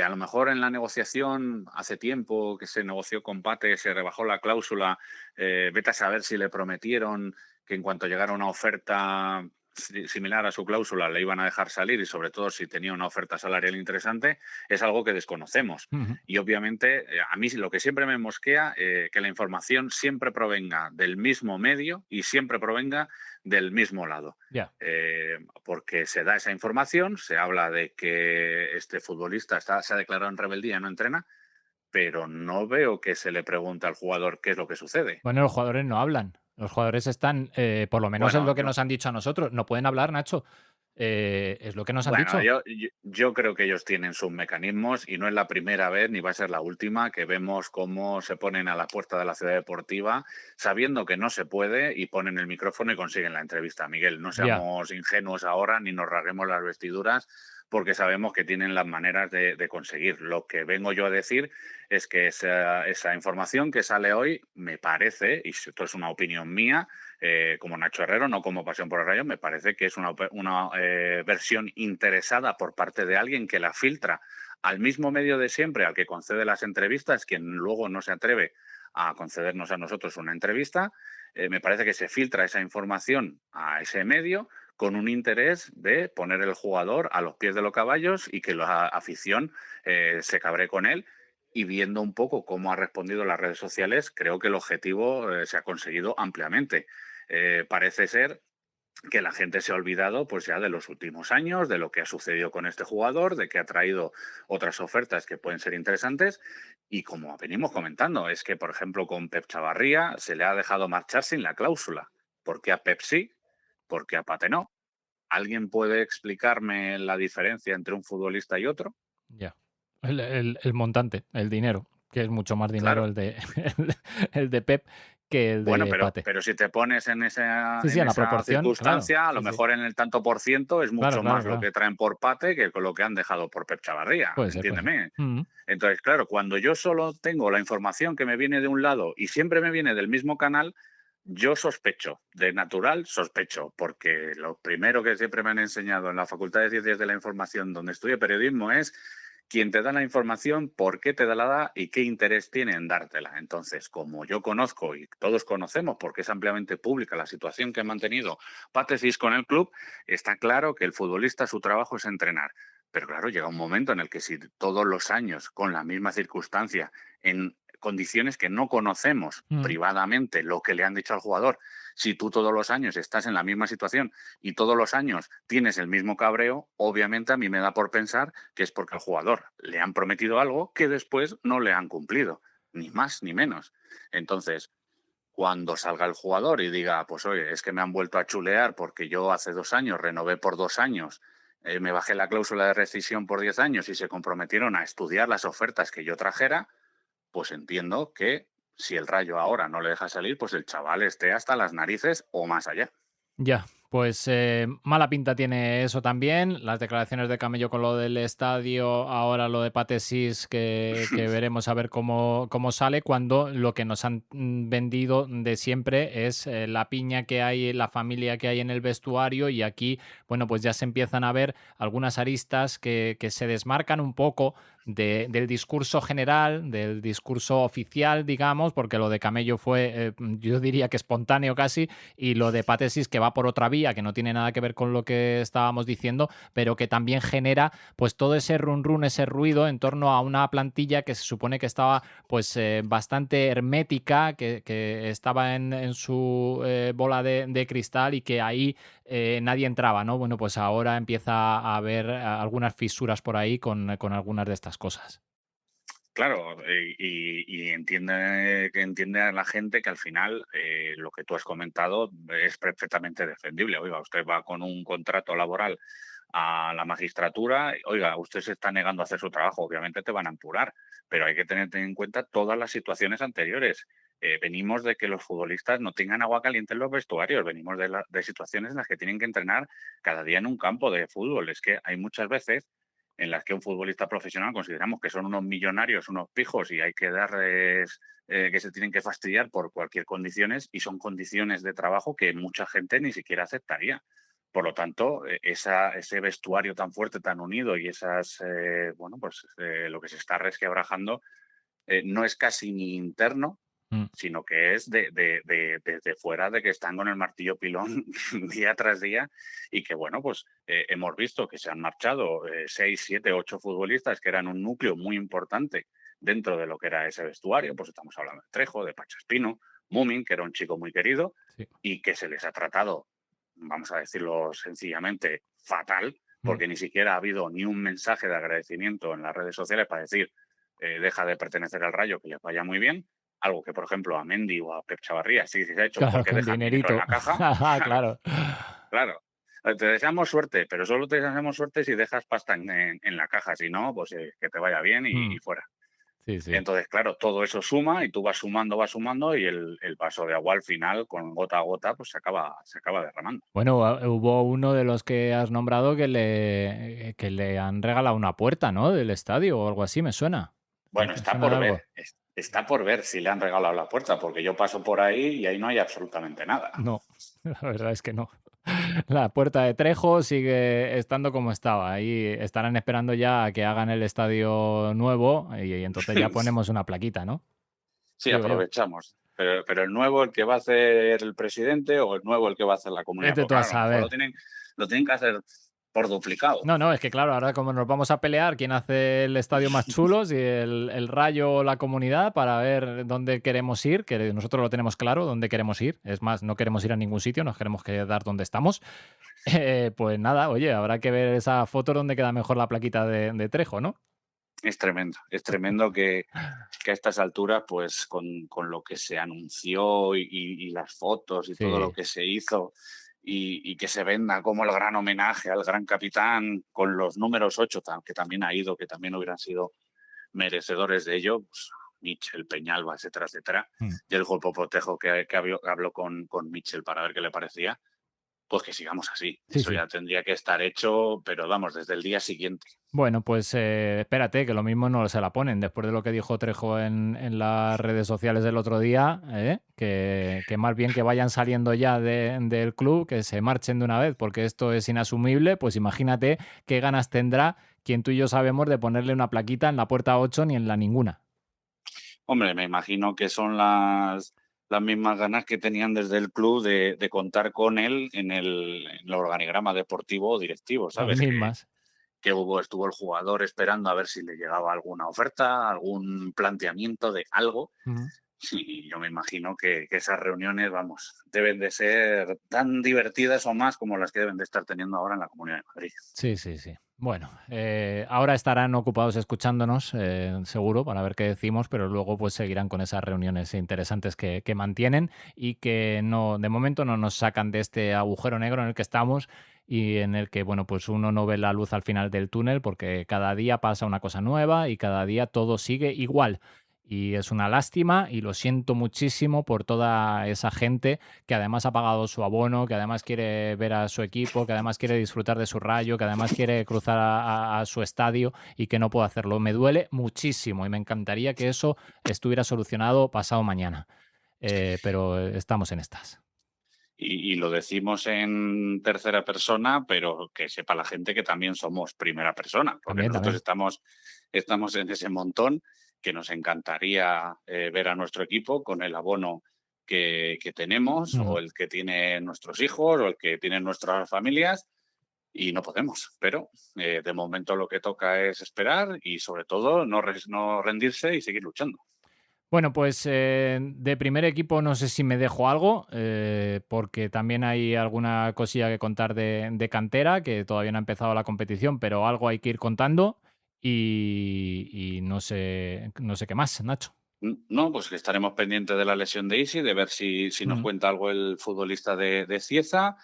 a lo mejor en la negociación hace tiempo que se negoció con Pate, se rebajó la cláusula, vete a saber si le prometieron que en cuanto llegara una oferta similar a su cláusula le iban a dejar salir, y sobre todo si tenía una oferta salarial interesante, es algo que desconocemos. Y obviamente a mí lo que siempre me mosquea, que la información siempre provenga del mismo medio y siempre provenga del mismo lado. Porque se da esa información, se habla de que este futbolista se ha declarado en rebeldía, no entrena, pero no veo que se le pregunte al jugador qué es lo que sucede. Bueno, los jugadores no hablan. Los jugadores están, por lo menos es lo que nos han dicho a nosotros. No pueden hablar, Nacho. Es lo que nos han dicho. Yo creo que ellos tienen sus mecanismos y no es la primera vez ni va a ser la última que vemos cómo se ponen a la puerta de la ciudad deportiva sabiendo que no se puede y ponen el micrófono y consiguen la entrevista. Miguel, no seamos ingenuos ahora ni nos rasguemos las vestiduras, porque sabemos que tienen las maneras de conseguir. Lo que vengo yo a decir es que esa información que sale hoy me parece, y esto es una opinión mía, como Nacho Herrero, no como Pasión por el Rayo, me parece que es una versión interesada por parte de alguien que la filtra al mismo medio de siempre, al que concede las entrevistas, quien luego no se atreve a concedernos a nosotros una entrevista. Me parece que se filtra esa información a ese medio con un interés de poner el jugador a los pies de los caballos y que la afición se cabre con él. Y viendo un poco cómo ha respondido las redes sociales, creo que el objetivo se ha conseguido ampliamente. Parece ser que la gente se ha olvidado pues ya de los últimos años, de lo que ha sucedido con este jugador, de que ha traído otras ofertas que pueden ser interesantes. Y como venimos comentando, es que, por ejemplo, con Pep Chavarría se le ha dejado marchar sin la cláusula. ¿Por qué a Pep sí? ¿Por qué a Pate no? ¿Alguien puede explicarme la diferencia entre un futbolista y otro? Ya. El montante, el dinero, que es mucho más dinero el de Pep que el de Pate. Pero si te pones en esa, la proporción, circunstancia, a lo mejor en el tanto por ciento es mucho más lo que traen por Pate que con lo que han dejado por Pep Chavarría. Entiéndeme. Entonces, claro, cuando yo solo tengo la información que me viene de un lado y siempre me viene del mismo canal, yo sospecho, de natural sospecho, porque lo primero que siempre me han enseñado en la Facultad de Ciencias de la Información, donde estudio periodismo, es quien te da la información, por qué te la da y qué interés tiene en dártela. Entonces, como yo conozco y todos conocemos, porque es ampliamente pública la situación que ha mantenido Pate Ciss con el club, está claro que el futbolista su trabajo es entrenar. Pero claro, llega un momento en el que si todos los años, con la misma circunstancia, en condiciones que no conocemos privadamente lo que le han dicho al jugador, si tú todos los años estás en la misma situación y todos los años tienes el mismo cabreo, obviamente a mí me da por pensar que es porque al jugador le han prometido algo que después no le han cumplido, ni más ni menos. Entonces, cuando salga el jugador y diga, pues oye, es que me han vuelto a chulear porque yo hace 2 años renové por 2 años, me bajé la cláusula de rescisión por 10 años y se comprometieron a estudiar las ofertas que yo trajera, pues entiendo que si el Rayo ahora no le deja salir, pues el chaval esté hasta las narices o más allá. Ya, pues mala pinta tiene eso también. Las declaraciones de Camello con lo del estadio, ahora lo de Pate Ciss, que veremos a ver cómo sale, cuando lo que nos han vendido de siempre es la piña que hay, la familia que hay en el vestuario, y aquí, bueno, pues ya se empiezan a ver algunas aristas que se desmarcan un poco del discurso general, del discurso oficial, digamos, porque lo de Camello fue, yo diría que espontáneo casi, y lo de Patesis que va por otra vía, que no tiene nada que ver con lo que estábamos diciendo, pero que también genera pues todo ese run, ese ruido en torno a una plantilla que se supone que estaba pues bastante hermética, que estaba en su bola de cristal y que ahí nadie entraba, ¿no? Bueno, pues ahora empieza a haber algunas fisuras por ahí con algunas de estas cosas. Claro, y entiende a la gente que al final lo que tú has comentado es perfectamente defendible. Oiga, usted va con un contrato laboral a la magistratura, oiga, usted se está negando a hacer su trabajo, obviamente te van a apurar, pero hay que tener en cuenta todas las situaciones anteriores. Venimos de que los futbolistas no tengan agua caliente en los vestuarios, venimos de situaciones en las que tienen que entrenar cada día en un campo de fútbol. Es que hay muchas veces en las que un futbolista profesional consideramos que son unos millonarios, unos pijos y hay que darles que se tienen que fastidiar por cualquier condiciones, y son condiciones de trabajo que mucha gente ni siquiera aceptaría. Por lo tanto, ese vestuario tan fuerte, tan unido y lo que se está resquebrajando no es casi ni interno, sino que es desde fuera, de que están con el martillo pilón día tras día, y que hemos visto que se han marchado 6, 7, 8 futbolistas que eran un núcleo muy importante dentro de lo que era ese vestuario. Pues estamos hablando de Trejo, de Pachaspino, Mumin, que era un chico muy querido, sí, y que se les ha tratado, vamos a decirlo sencillamente, fatal, porque ni siquiera ha habido ni un mensaje de agradecimiento en las redes sociales para decir deja de pertenecer al Rayo, que les vaya muy bien. Algo que, por ejemplo, a Mendy o a Pep Chavarría sí se ha hecho, claro, porque dejan dinero en la caja. Claro. Claro. Te deseamos suerte, pero solo te deseamos suerte si dejas pasta en la caja. Si no, pues que te vaya bien y fuera. Sí, sí. Entonces, claro, todo eso suma y tú vas sumando y el vaso de agua al final, con gota a gota, pues se acaba derramando. Bueno, hubo uno de los que has nombrado que le han regalado una puerta, ¿no? Del estadio o algo así, me suena. Bueno, está por ver. Está por ver si le han regalado la puerta, porque yo paso por ahí y ahí no hay absolutamente nada. No, la verdad es que no. La puerta de Trejo sigue estando como estaba. Ahí estarán esperando ya a que hagan el estadio nuevo y entonces ya ponemos una plaquita, ¿no? Sí, aprovechamos. Pero el nuevo, el que va a hacer el presidente, o el nuevo, el que va a hacer la comunidad. Vete tú a saber. Lo tienen que hacer por duplicado. No, es que claro, ahora como nos vamos a pelear quién hace el estadio más chulo, si el Rayo o la comunidad, para ver dónde queremos ir, que nosotros lo tenemos claro, dónde queremos ir. Es más, no queremos ir a ningún sitio, nos queremos quedar donde estamos. Pues nada, oye, habrá que ver esa foto donde queda mejor la plaquita de Trejo, ¿no? Es tremendo que a estas alturas, pues con lo que se anunció y las fotos y sí, todo lo que se hizo, y que se venda como el gran homenaje al gran capitán con los números 8, que también ha ido, que también hubieran sido merecedores de ello, pues, Michel, Peñalba, etcétera, etcétera, y el Golpo Protejo que habló con Michel para ver qué le parecía, pues que sigamos así. Sí, eso sí, ya tendría que estar hecho, pero vamos, desde el día siguiente. Bueno, pues espérate, que lo mismo no se la ponen. Después de lo que dijo Trejo en las redes sociales del otro día, que más bien que vayan saliendo ya del club, que se marchen de una vez, porque esto es inasumible. Pues imagínate qué ganas tendrá quien tú y yo sabemos de ponerle una plaquita en la puerta 8 ni en la ninguna. Hombre, me imagino que son las mismas ganas que tenían desde el club de contar con él en el organigrama deportivo o directivo, ¿sabes? Las mismas. Que estuvo el jugador esperando a ver si le llegaba alguna oferta, algún planteamiento de algo. Sí, yo me imagino que esas reuniones, deben de ser tan divertidas o más como las que deben de estar teniendo ahora en la Comunidad de Madrid. Sí. Bueno, ahora estarán ocupados escuchándonos, seguro, para ver qué decimos, pero luego pues seguirán con esas reuniones interesantes que mantienen y que no, de momento no nos sacan de este agujero negro en el que estamos y en el que, bueno, pues uno no ve la luz al final del túnel porque cada día pasa una cosa nueva y cada día todo sigue igual. Y es una lástima y lo siento muchísimo por toda esa gente que además ha pagado su abono, que además quiere ver a su equipo, que además quiere disfrutar de su Rayo, que además quiere cruzar a su estadio y que no puede hacerlo. Me duele muchísimo y me encantaría que eso estuviera solucionado pasado mañana. Pero estamos en estas. Y lo decimos en tercera persona, pero que sepa la gente que también somos primera persona, porque nosotros estamos en ese montón que nos encantaría ver a nuestro equipo con el abono que tenemos, o el que tienen nuestros hijos, o el que tienen nuestras familias, y no podemos. Pero de momento lo que toca es esperar y sobre todo no rendirse y seguir luchando. Bueno, pues de primer equipo no sé si me dejo algo, porque también hay alguna cosilla que contar de cantera, que todavía no ha empezado la competición, pero algo hay que ir contando y no sé qué más, Nacho. No, pues que estaremos pendientes de la lesión de Isi, de ver si nos cuenta algo el futbolista de Cieza,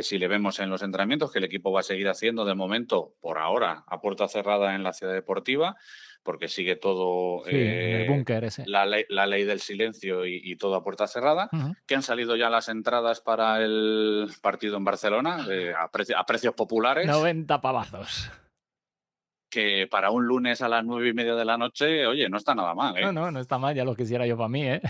si le vemos en los entrenamientos, que el equipo va a seguir haciendo de momento, por ahora, a puerta cerrada en la ciudad deportiva, porque sigue todo en el búnker ese. La ley del silencio y todo a puerta cerrada, que han salido ya las entradas para el partido en Barcelona a precios populares. 90 pavazos. Que para un lunes a las 9:30 de la noche, oye, no está nada mal, ¿eh? No está mal, ya lo quisiera yo para mí, ¿eh?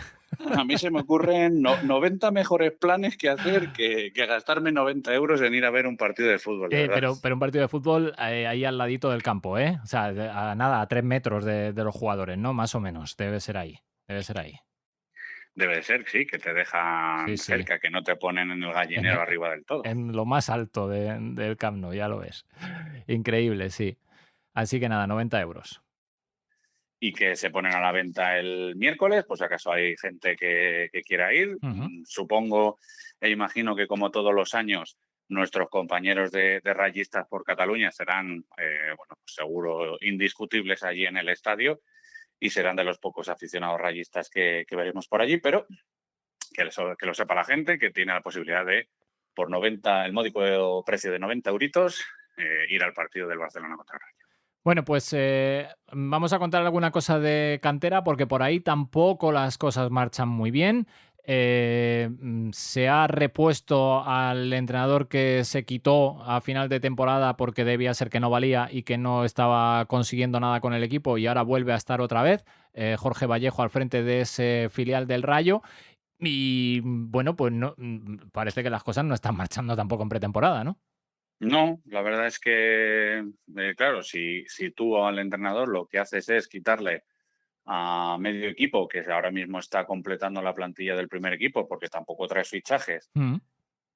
A mí se me ocurren 90 mejores planes que hacer que gastarme 90 euros en ir a ver un partido de fútbol. Pero un partido de fútbol ahí al ladito del campo, ¿eh? O sea, a 3 metros de los jugadores, ¿no? Más o menos, debe ser ahí. Debe de ser, sí, que te dejan cerca, que no te ponen en el gallinero arriba del todo. En lo más alto del Camp Nou, ya lo ves. Increíble, sí. Así que nada, 90 euros. Y que se ponen a la venta el miércoles, pues acaso hay gente que quiera ir. Supongo e imagino que como todos los años, nuestros compañeros de rayistas por Cataluña serán, pues seguro, indiscutibles allí en el estadio y serán de los pocos aficionados rayistas que veremos por allí, pero que lo sepa la gente, que tiene la posibilidad de, por el módico precio de 90 euritos, ir al partido del Barcelona contra el Rayo. Bueno, pues vamos a contar alguna cosa de cantera porque por ahí tampoco las cosas marchan muy bien. Se ha repuesto al entrenador que se quitó a final de temporada porque debía ser que no valía y que no estaba consiguiendo nada con el equipo y ahora vuelve a estar otra vez. Jorge Vallejo al frente de ese filial del Rayo. Y bueno, pues no, parece que las cosas no están marchando tampoco en pretemporada, ¿no? No, la verdad es que, claro, si tú al entrenador lo que haces es quitarle a medio equipo, que ahora mismo está completando la plantilla del primer equipo, porque tampoco trae fichajes,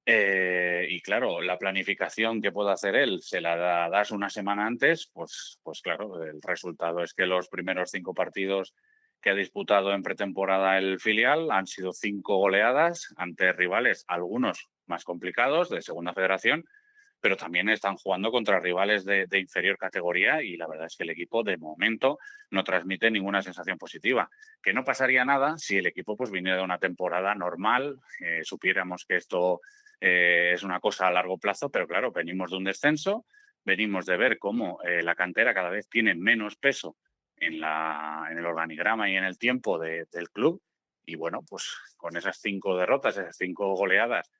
y claro, la planificación que puede hacer él se la das una semana antes, pues claro, el resultado es que los primeros 5 partidos que ha disputado en pretemporada el filial han sido 5 goleadas ante rivales, algunos más complicados, de segunda federación, pero también están jugando contra rivales de inferior categoría y la verdad es que el equipo de momento no transmite ninguna sensación positiva. Que no pasaría nada si el equipo pues viniera de una temporada normal, supiéramos que esto es una cosa a largo plazo, pero claro, venimos de un descenso, venimos de ver cómo la cantera cada vez tiene menos peso en el organigrama y en el tiempo del club y bueno, pues con esas 5 derrotas, esas 5 goleadas,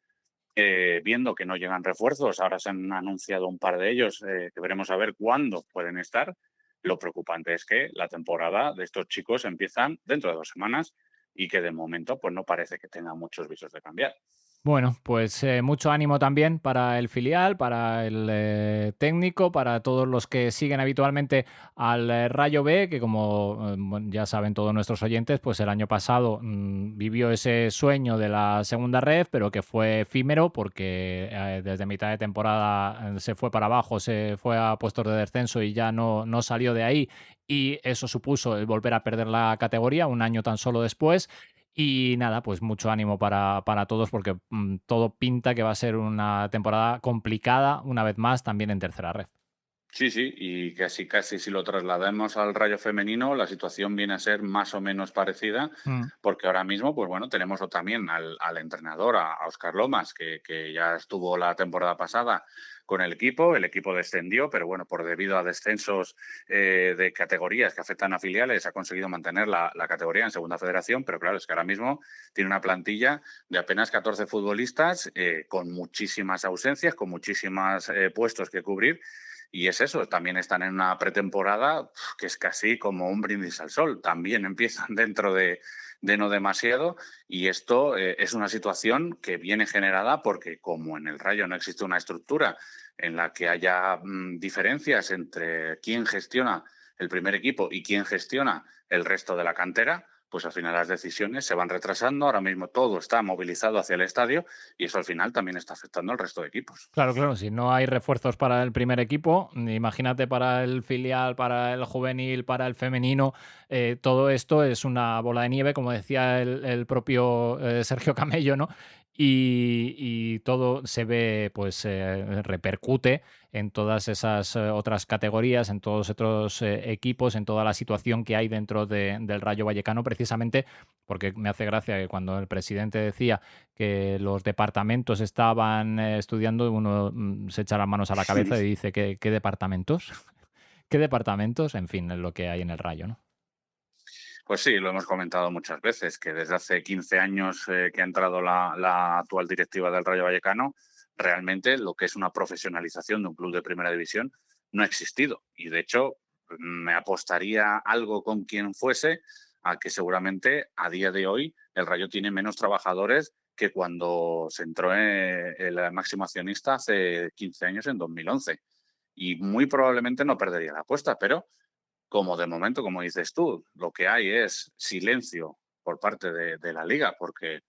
viendo que no llegan refuerzos, ahora se han anunciado un par de ellos, que veremos a ver cuándo pueden estar. Lo preocupante es que la temporada de estos chicos empiezan dentro de 2 semanas y que de momento pues no parece que tenga muchos visos de cambiar. Bueno, pues mucho ánimo también para el filial, para el técnico, para todos los que siguen habitualmente al Rayo B, que como ya saben todos nuestros oyentes, pues el año pasado vivió ese sueño de la segunda red, pero que fue efímero porque desde mitad de temporada se fue para abajo, se fue a puestos de descenso y ya no salió de ahí y eso supuso el volver a perder la categoría un año tan solo después. Y nada, pues mucho ánimo para todos porque todo pinta que va a ser una temporada complicada, una vez más, también en tercera red. Sí, y casi si lo trasladamos al Rayo femenino, la situación viene a ser más o menos parecida, porque ahora mismo, pues bueno, tenemos también al entrenador, a Óscar Lomas, que ya estuvo la temporada pasada con el equipo descendió, pero bueno, debido a descensos de categorías que afectan a filiales, ha conseguido mantener la categoría en segunda federación, pero claro, es que ahora mismo tiene una plantilla de apenas 14 futbolistas, con muchísimas ausencias, con muchísimos puestos que cubrir, y es eso, también están en una pretemporada que es casi como un brindis al sol, también empiezan dentro de de no demasiado, y esto es una situación que viene generada porque como en el Rayo no existe una estructura en la que haya diferencias entre quién gestiona el primer equipo y quién gestiona el resto de la cantera, pues al final las decisiones se van retrasando. Ahora mismo todo está movilizado hacia el estadio y eso al final también está afectando al resto de equipos. Claro, si no hay refuerzos para el primer equipo, imagínate para el filial, para el juvenil, para el femenino, todo esto es una bola de nieve, como decía el propio Sergio Camello, ¿no? Y todo se ve, pues repercute en todas esas otras categorías, en todos otros equipos, en toda la situación que hay dentro del Rayo Vallecano, precisamente porque me hace gracia que cuando el presidente decía que los departamentos estaban estudiando, uno se echa las manos a la cabeza y dice, ¿qué departamentos? ¿Qué departamentos? En fin, es lo que hay en el Rayo, ¿no? Pues sí, lo hemos comentado muchas veces, que desde hace 15 años que ha entrado la actual directiva del Rayo Vallecano, realmente lo que es una profesionalización de un club de primera división no ha existido. Y de hecho, me apostaría algo con quien fuese a que seguramente a día de hoy el Rayo tiene menos trabajadores que cuando se entró el máximo accionista hace 15 años, en 2011. Y muy probablemente no perdería la apuesta, pero como de momento, como dices tú, lo que hay es silencio por parte de la Liga, porque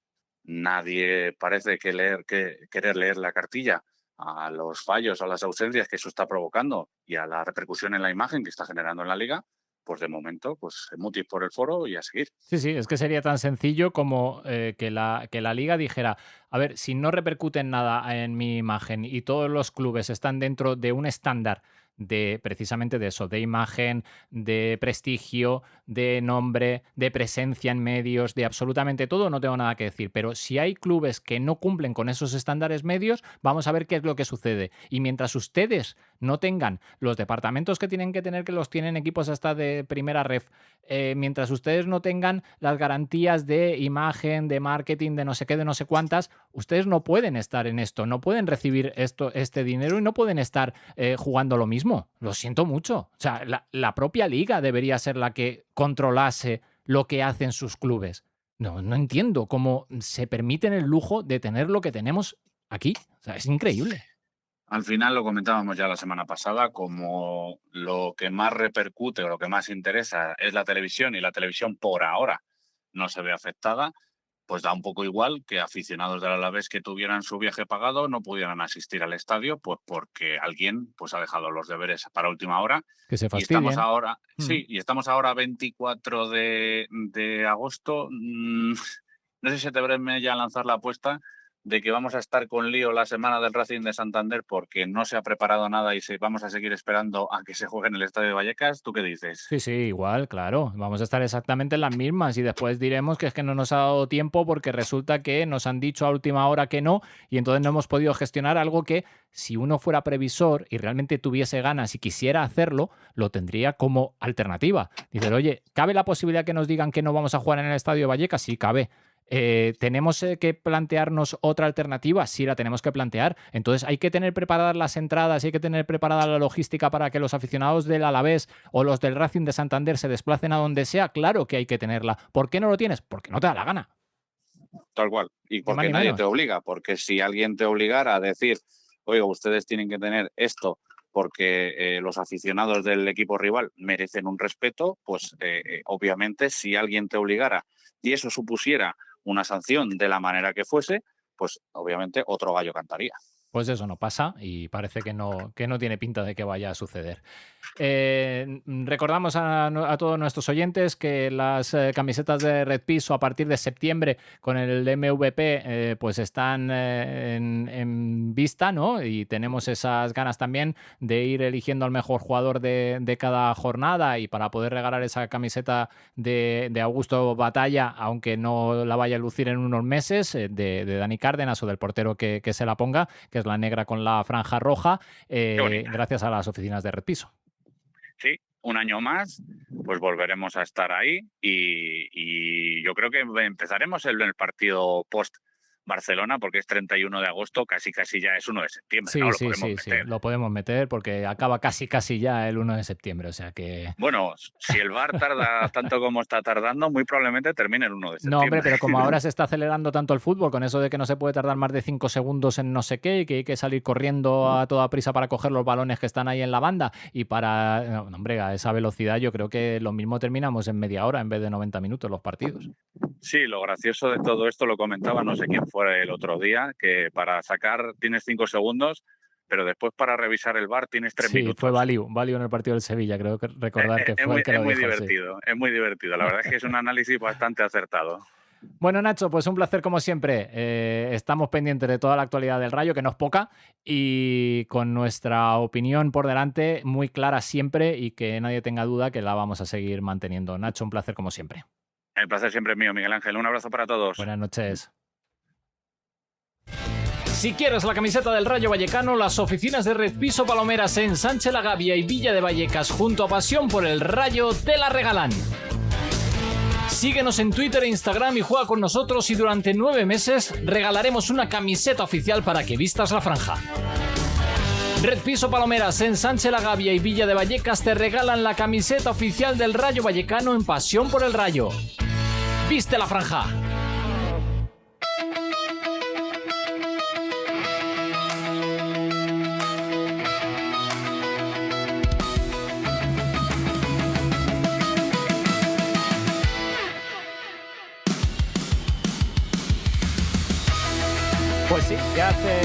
nadie parece querer leer la cartilla a los fallos, a las ausencias que eso está provocando y a la repercusión en la imagen que está generando en la Liga. Pues de momento, pues mutis por el foro y a seguir. Sí, es que sería tan sencillo como que la Liga dijera, a ver, si no repercute en nada en mi imagen y todos los clubes están dentro de un estándar de precisamente de eso, de imagen, de prestigio, de nombre, de presencia en medios, de absolutamente todo, no tengo nada que decir. Pero si hay clubes que no cumplen con esos estándares medios, vamos a ver qué es lo que sucede. Y mientras ustedes no tengan los departamentos que tienen que tener, que los tienen equipos hasta de primera ref, mientras ustedes no tengan las garantías de imagen, de marketing, de no sé qué, de no sé cuántas, ustedes no pueden estar en esto, no pueden recibir este dinero y no pueden estar jugando lo mismo. Lo siento mucho. O sea, la propia Liga debería ser la que controlase lo que hacen sus clubes. No entiendo cómo se permiten el lujo de tener lo que tenemos aquí. O sea, es increíble. Al final lo comentábamos ya la semana pasada, como lo que más repercute o lo que más interesa es la televisión y la televisión por ahora no se ve afectada, pues da un poco igual que aficionados del Alavés que tuvieran su viaje pagado no pudieran asistir al estadio, pues porque alguien pues ha dejado los deberes para última hora. Que se y estamos ahora, y estamos ahora 24 de agosto. No sé si te veré ya lanzar la apuesta de que vamos a estar con lío la semana del Racing de Santander porque no se ha preparado nada y vamos a seguir esperando a que se juegue en el Estadio de Vallecas. ¿Tú qué dices? Sí, igual, claro. Vamos a estar exactamente en las mismas y después diremos que es que no nos ha dado tiempo porque resulta que nos han dicho a última hora que no y entonces no hemos podido gestionar algo que si uno fuera previsor y realmente tuviese ganas y quisiera hacerlo, lo tendría como alternativa. Dice, oye, ¿cabe la posibilidad que nos digan que no vamos a jugar en el Estadio de Vallecas? Sí, cabe. ¿Tenemos que plantearnos otra alternativa? Sí, la tenemos que plantear. Entonces hay que tener preparadas las entradas, hay que tener preparada la logística para que los aficionados del Alavés o los del Racing de Santander se desplacen a donde sea. Claro que hay que tenerla. ¿Por qué no lo tienes? Porque no te da la gana. Tal cual. Y porque nadie te obliga. Porque si alguien te obligara a decir, oiga, ustedes tienen que tener esto porque los aficionados del equipo rival merecen un respeto, pues obviamente si alguien te obligara y eso supusiera una sanción de la manera que fuese, pues obviamente otro gallo cantaría. Pues eso no pasa y parece que no tiene pinta de que vaya a suceder. Recordamos a todos nuestros oyentes que las camisetas de Red Piso a partir de septiembre con el MVP pues están en vista, ¿no? Y tenemos esas ganas también de ir eligiendo al mejor jugador de cada jornada y para poder regalar esa camiseta de Augusto Batalla, aunque no la vaya a lucir en unos meses, de Dani Cárdenas o del portero que se la ponga, que es la negra con la franja roja, gracias a las oficinas de Red Piso. Sí, un año más, pues volveremos a estar ahí y yo creo que empezaremos el partido Barcelona, porque es 31 de agosto, casi ya es 1 de septiembre. Sí, ¿no? sí, lo podemos meter porque acaba casi ya el 1 de septiembre, o sea que... Bueno, si el VAR tarda tanto como está tardando, muy probablemente termine el 1 de septiembre. No, hombre, pero como ahora se está acelerando tanto el fútbol, con eso de que no se puede tardar más de 5 segundos en no sé qué, y que hay que salir corriendo a toda prisa para coger los balones que están ahí en la banda, y para... No, hombre, a esa velocidad yo creo que lo mismo terminamos en media hora en vez de 90 minutos los partidos. Sí, lo gracioso de todo esto lo comentaba no sé quién fue el otro día, que para sacar tienes 5 segundos, pero después para revisar el VAR tienes 3 minutos. Sí, fue Valiu en el partido del Sevilla, creo que recordar que fue el que lo dijo. Es muy divertido, la verdad es que es un análisis bastante acertado. Bueno, Nacho, pues un placer como siempre. Estamos pendientes de toda la actualidad del Rayo, que no es poca, y con nuestra opinión por delante muy clara siempre y que nadie tenga duda que la vamos a seguir manteniendo. Nacho, un placer como siempre. El placer siempre es mío, Miguel Ángel. Un abrazo para todos. Buenas noches. Si quieres la camiseta del Rayo Vallecano, las oficinas de Red Piso Palomeras en Sánchez la Gavia y Villa de Vallecas junto a Pasión por el Rayo te la regalan. Síguenos en Twitter e Instagram y juega con nosotros y durante 9 meses regalaremos una camiseta oficial para que vistas la franja. Red Piso Palomeras en Sánchez la Gavia y Villa de Vallecas te regalan la camiseta oficial del Rayo Vallecano en Pasión por el Rayo. ¡Viste la franja! Pues sí, ya hace...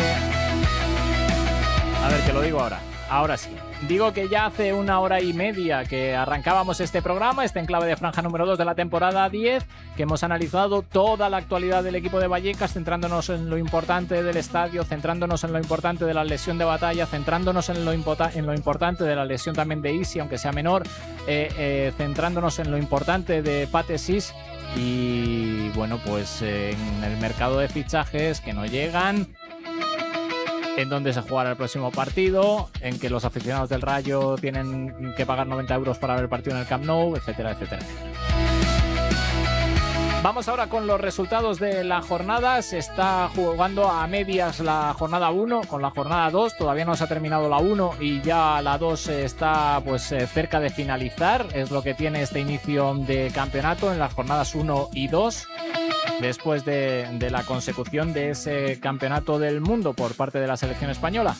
A ver, te lo digo ahora. Ahora sí. Digo que ya hace 1 hora y media que arrancábamos este programa, este enclave de franja número 2 de la temporada 10, que hemos analizado toda la actualidad del equipo de Vallecas, centrándonos en lo importante del estadio, centrándonos en lo importante de la lesión de Batalla, centrándonos en lo importante de la lesión también de Isi, aunque sea menor, centrándonos en lo importante de Pate Sis y, bueno, pues en el mercado de fichajes que no llegan, en dónde se jugará el próximo partido, en que los aficionados del Rayo tienen que pagar 90 euros para ver el partido en el Camp Nou, etcétera, etcétera. Vamos ahora con los resultados de la jornada. Se está jugando a medias la jornada 1 con la jornada 2. Todavía no se ha terminado la 1 y ya la 2 está pues cerca de finalizar. Es lo que tiene este inicio de campeonato en las jornadas 1 y 2. Después de la consecución de ese campeonato del mundo por parte de la selección española.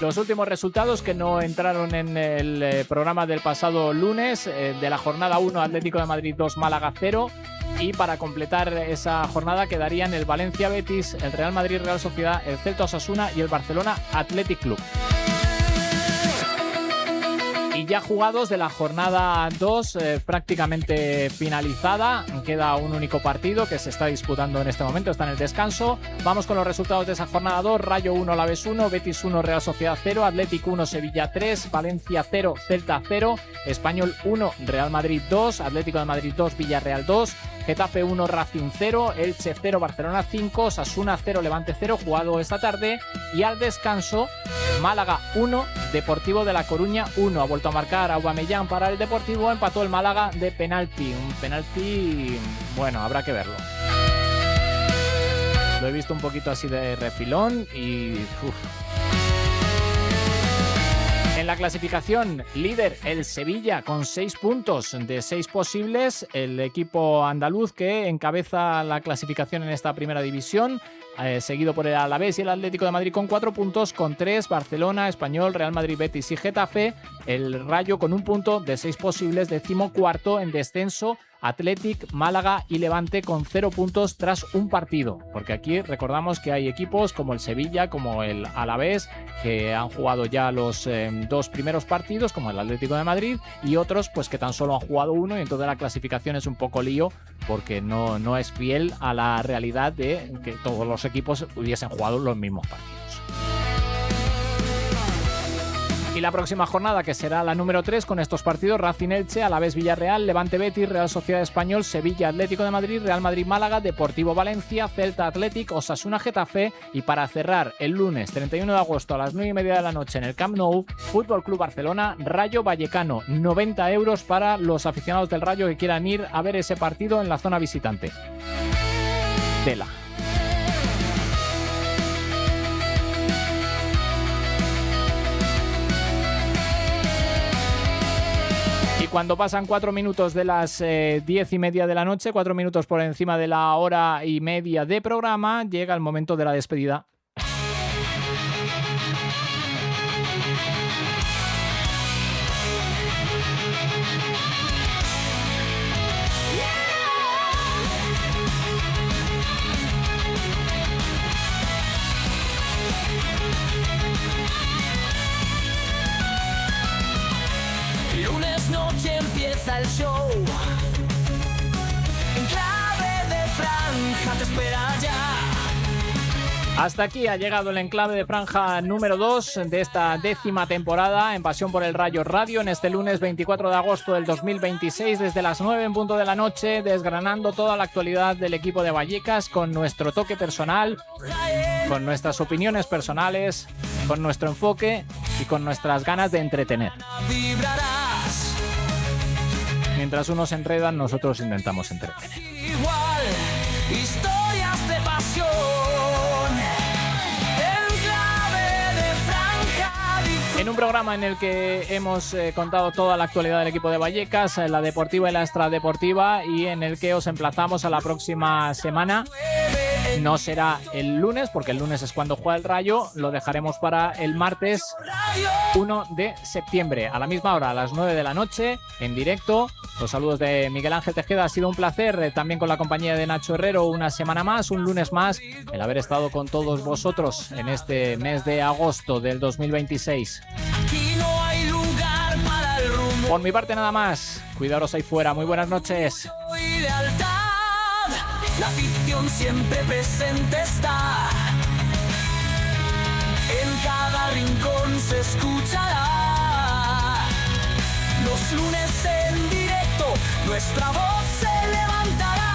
Los últimos resultados que no entraron en el programa del pasado lunes, de la jornada 1, Atlético de Madrid 2, Málaga 0. Y para completar esa jornada quedarían el Valencia Betis, el Real Madrid Real Sociedad, el Celta Osasuna y el Barcelona Athletic Club. Y ya jugados de la jornada 2, prácticamente finalizada. Queda un único partido que se está disputando en este momento, está en el descanso. Vamos con los resultados de esa jornada 2. Rayo 1, Alavés 1, Betis 1, Real Sociedad 0, Athletic 1, Sevilla 3, Valencia 0, Celta 0, Español 1, Real Madrid 2, Atlético de Madrid 2, Villarreal 2, Getafe 1, Racing 0, Elche 0, Barcelona 5, Osasuna 0, Levante 0, jugado esta tarde. Y al descanso, Málaga 1, Deportivo de La Coruña 1. Ha vuelto a marcar Aubameyang para el Deportivo, empató el Málaga de penalti. Un penalti, bueno, habrá que verlo. Lo he visto un poquito así de refilón y... En la clasificación, líder el Sevilla con 6 puntos de 6 posibles. El equipo andaluz que encabeza la clasificación en esta primera división, seguido por el Alavés y el Atlético de Madrid con 4 puntos, con 3 Barcelona, Español, Real Madrid, Betis y Getafe. El Rayo con 1 punto de 6 posibles, 14º en descenso. Athletic, Málaga y Levante con 0 puntos tras un partido. Porque aquí recordamos que hay equipos como el Sevilla, como el Alavés, que han jugado ya los 2 primeros partidos, como el Atlético de Madrid, y otros pues que tan solo han jugado 1, y entonces la clasificación es un poco lío porque no es fiel a la realidad de que todos los equipos hubiesen jugado los mismos partidos. Y la próxima jornada, que será la número 3, con estos partidos: Racing Elche, Alavés Villarreal, Levante Betis, Real Sociedad Español, Sevilla Atlético de Madrid, Real Madrid Málaga, Deportivo Valencia, Celta Athletic, Osasuna Getafe. Y para cerrar el lunes 31 de agosto a las 9:30 de la noche en el Camp Nou, Fútbol Club Barcelona, Rayo Vallecano. 90 euros para los aficionados del Rayo que quieran ir a ver ese partido en la zona visitante. Tela. cuando pasan 4 minutos de las 10:30 de la noche, 4 minutos por encima de la hora y media de programa, llega el momento de la despedida. Lunes noche empieza el show. En clave de franja te espera ya. Hasta aquí ha llegado el enclave de franja número 2 de esta 10ª temporada en Pasión por el Rayo Radio, en este lunes 24 de agosto del 2026, desde las 9 en punto de la noche, desgranando toda la actualidad del equipo de Vallecas con nuestro toque personal, con nuestras opiniones personales, con nuestro enfoque y con nuestras ganas de entretener. Mientras unos se enredan, nosotros intentamos entretener. Igual, historias de pasión. En un programa en el que hemos contado toda la actualidad del equipo de Vallecas, la deportiva y la extradeportiva, y en el que os emplazamos a la próxima semana. No será el lunes, porque el lunes es cuando juega el Rayo, lo dejaremos para el martes 1 de septiembre, a la misma hora, a las 9 de la noche, en directo. Los saludos de Miguel Ángel Tejeda, ha sido un placer, también con la compañía de Nacho Herrero, una semana más, un lunes más, el haber estado con todos vosotros en este mes de agosto del 2026. Aquí no hay lugar para el rumbo. Por mi parte nada más, cuidaros ahí fuera, muy buenas noches. Y lealtad, la afición siempre presente está. En cada rincón se escuchará. Los lunes en directo, nuestra voz se levantará.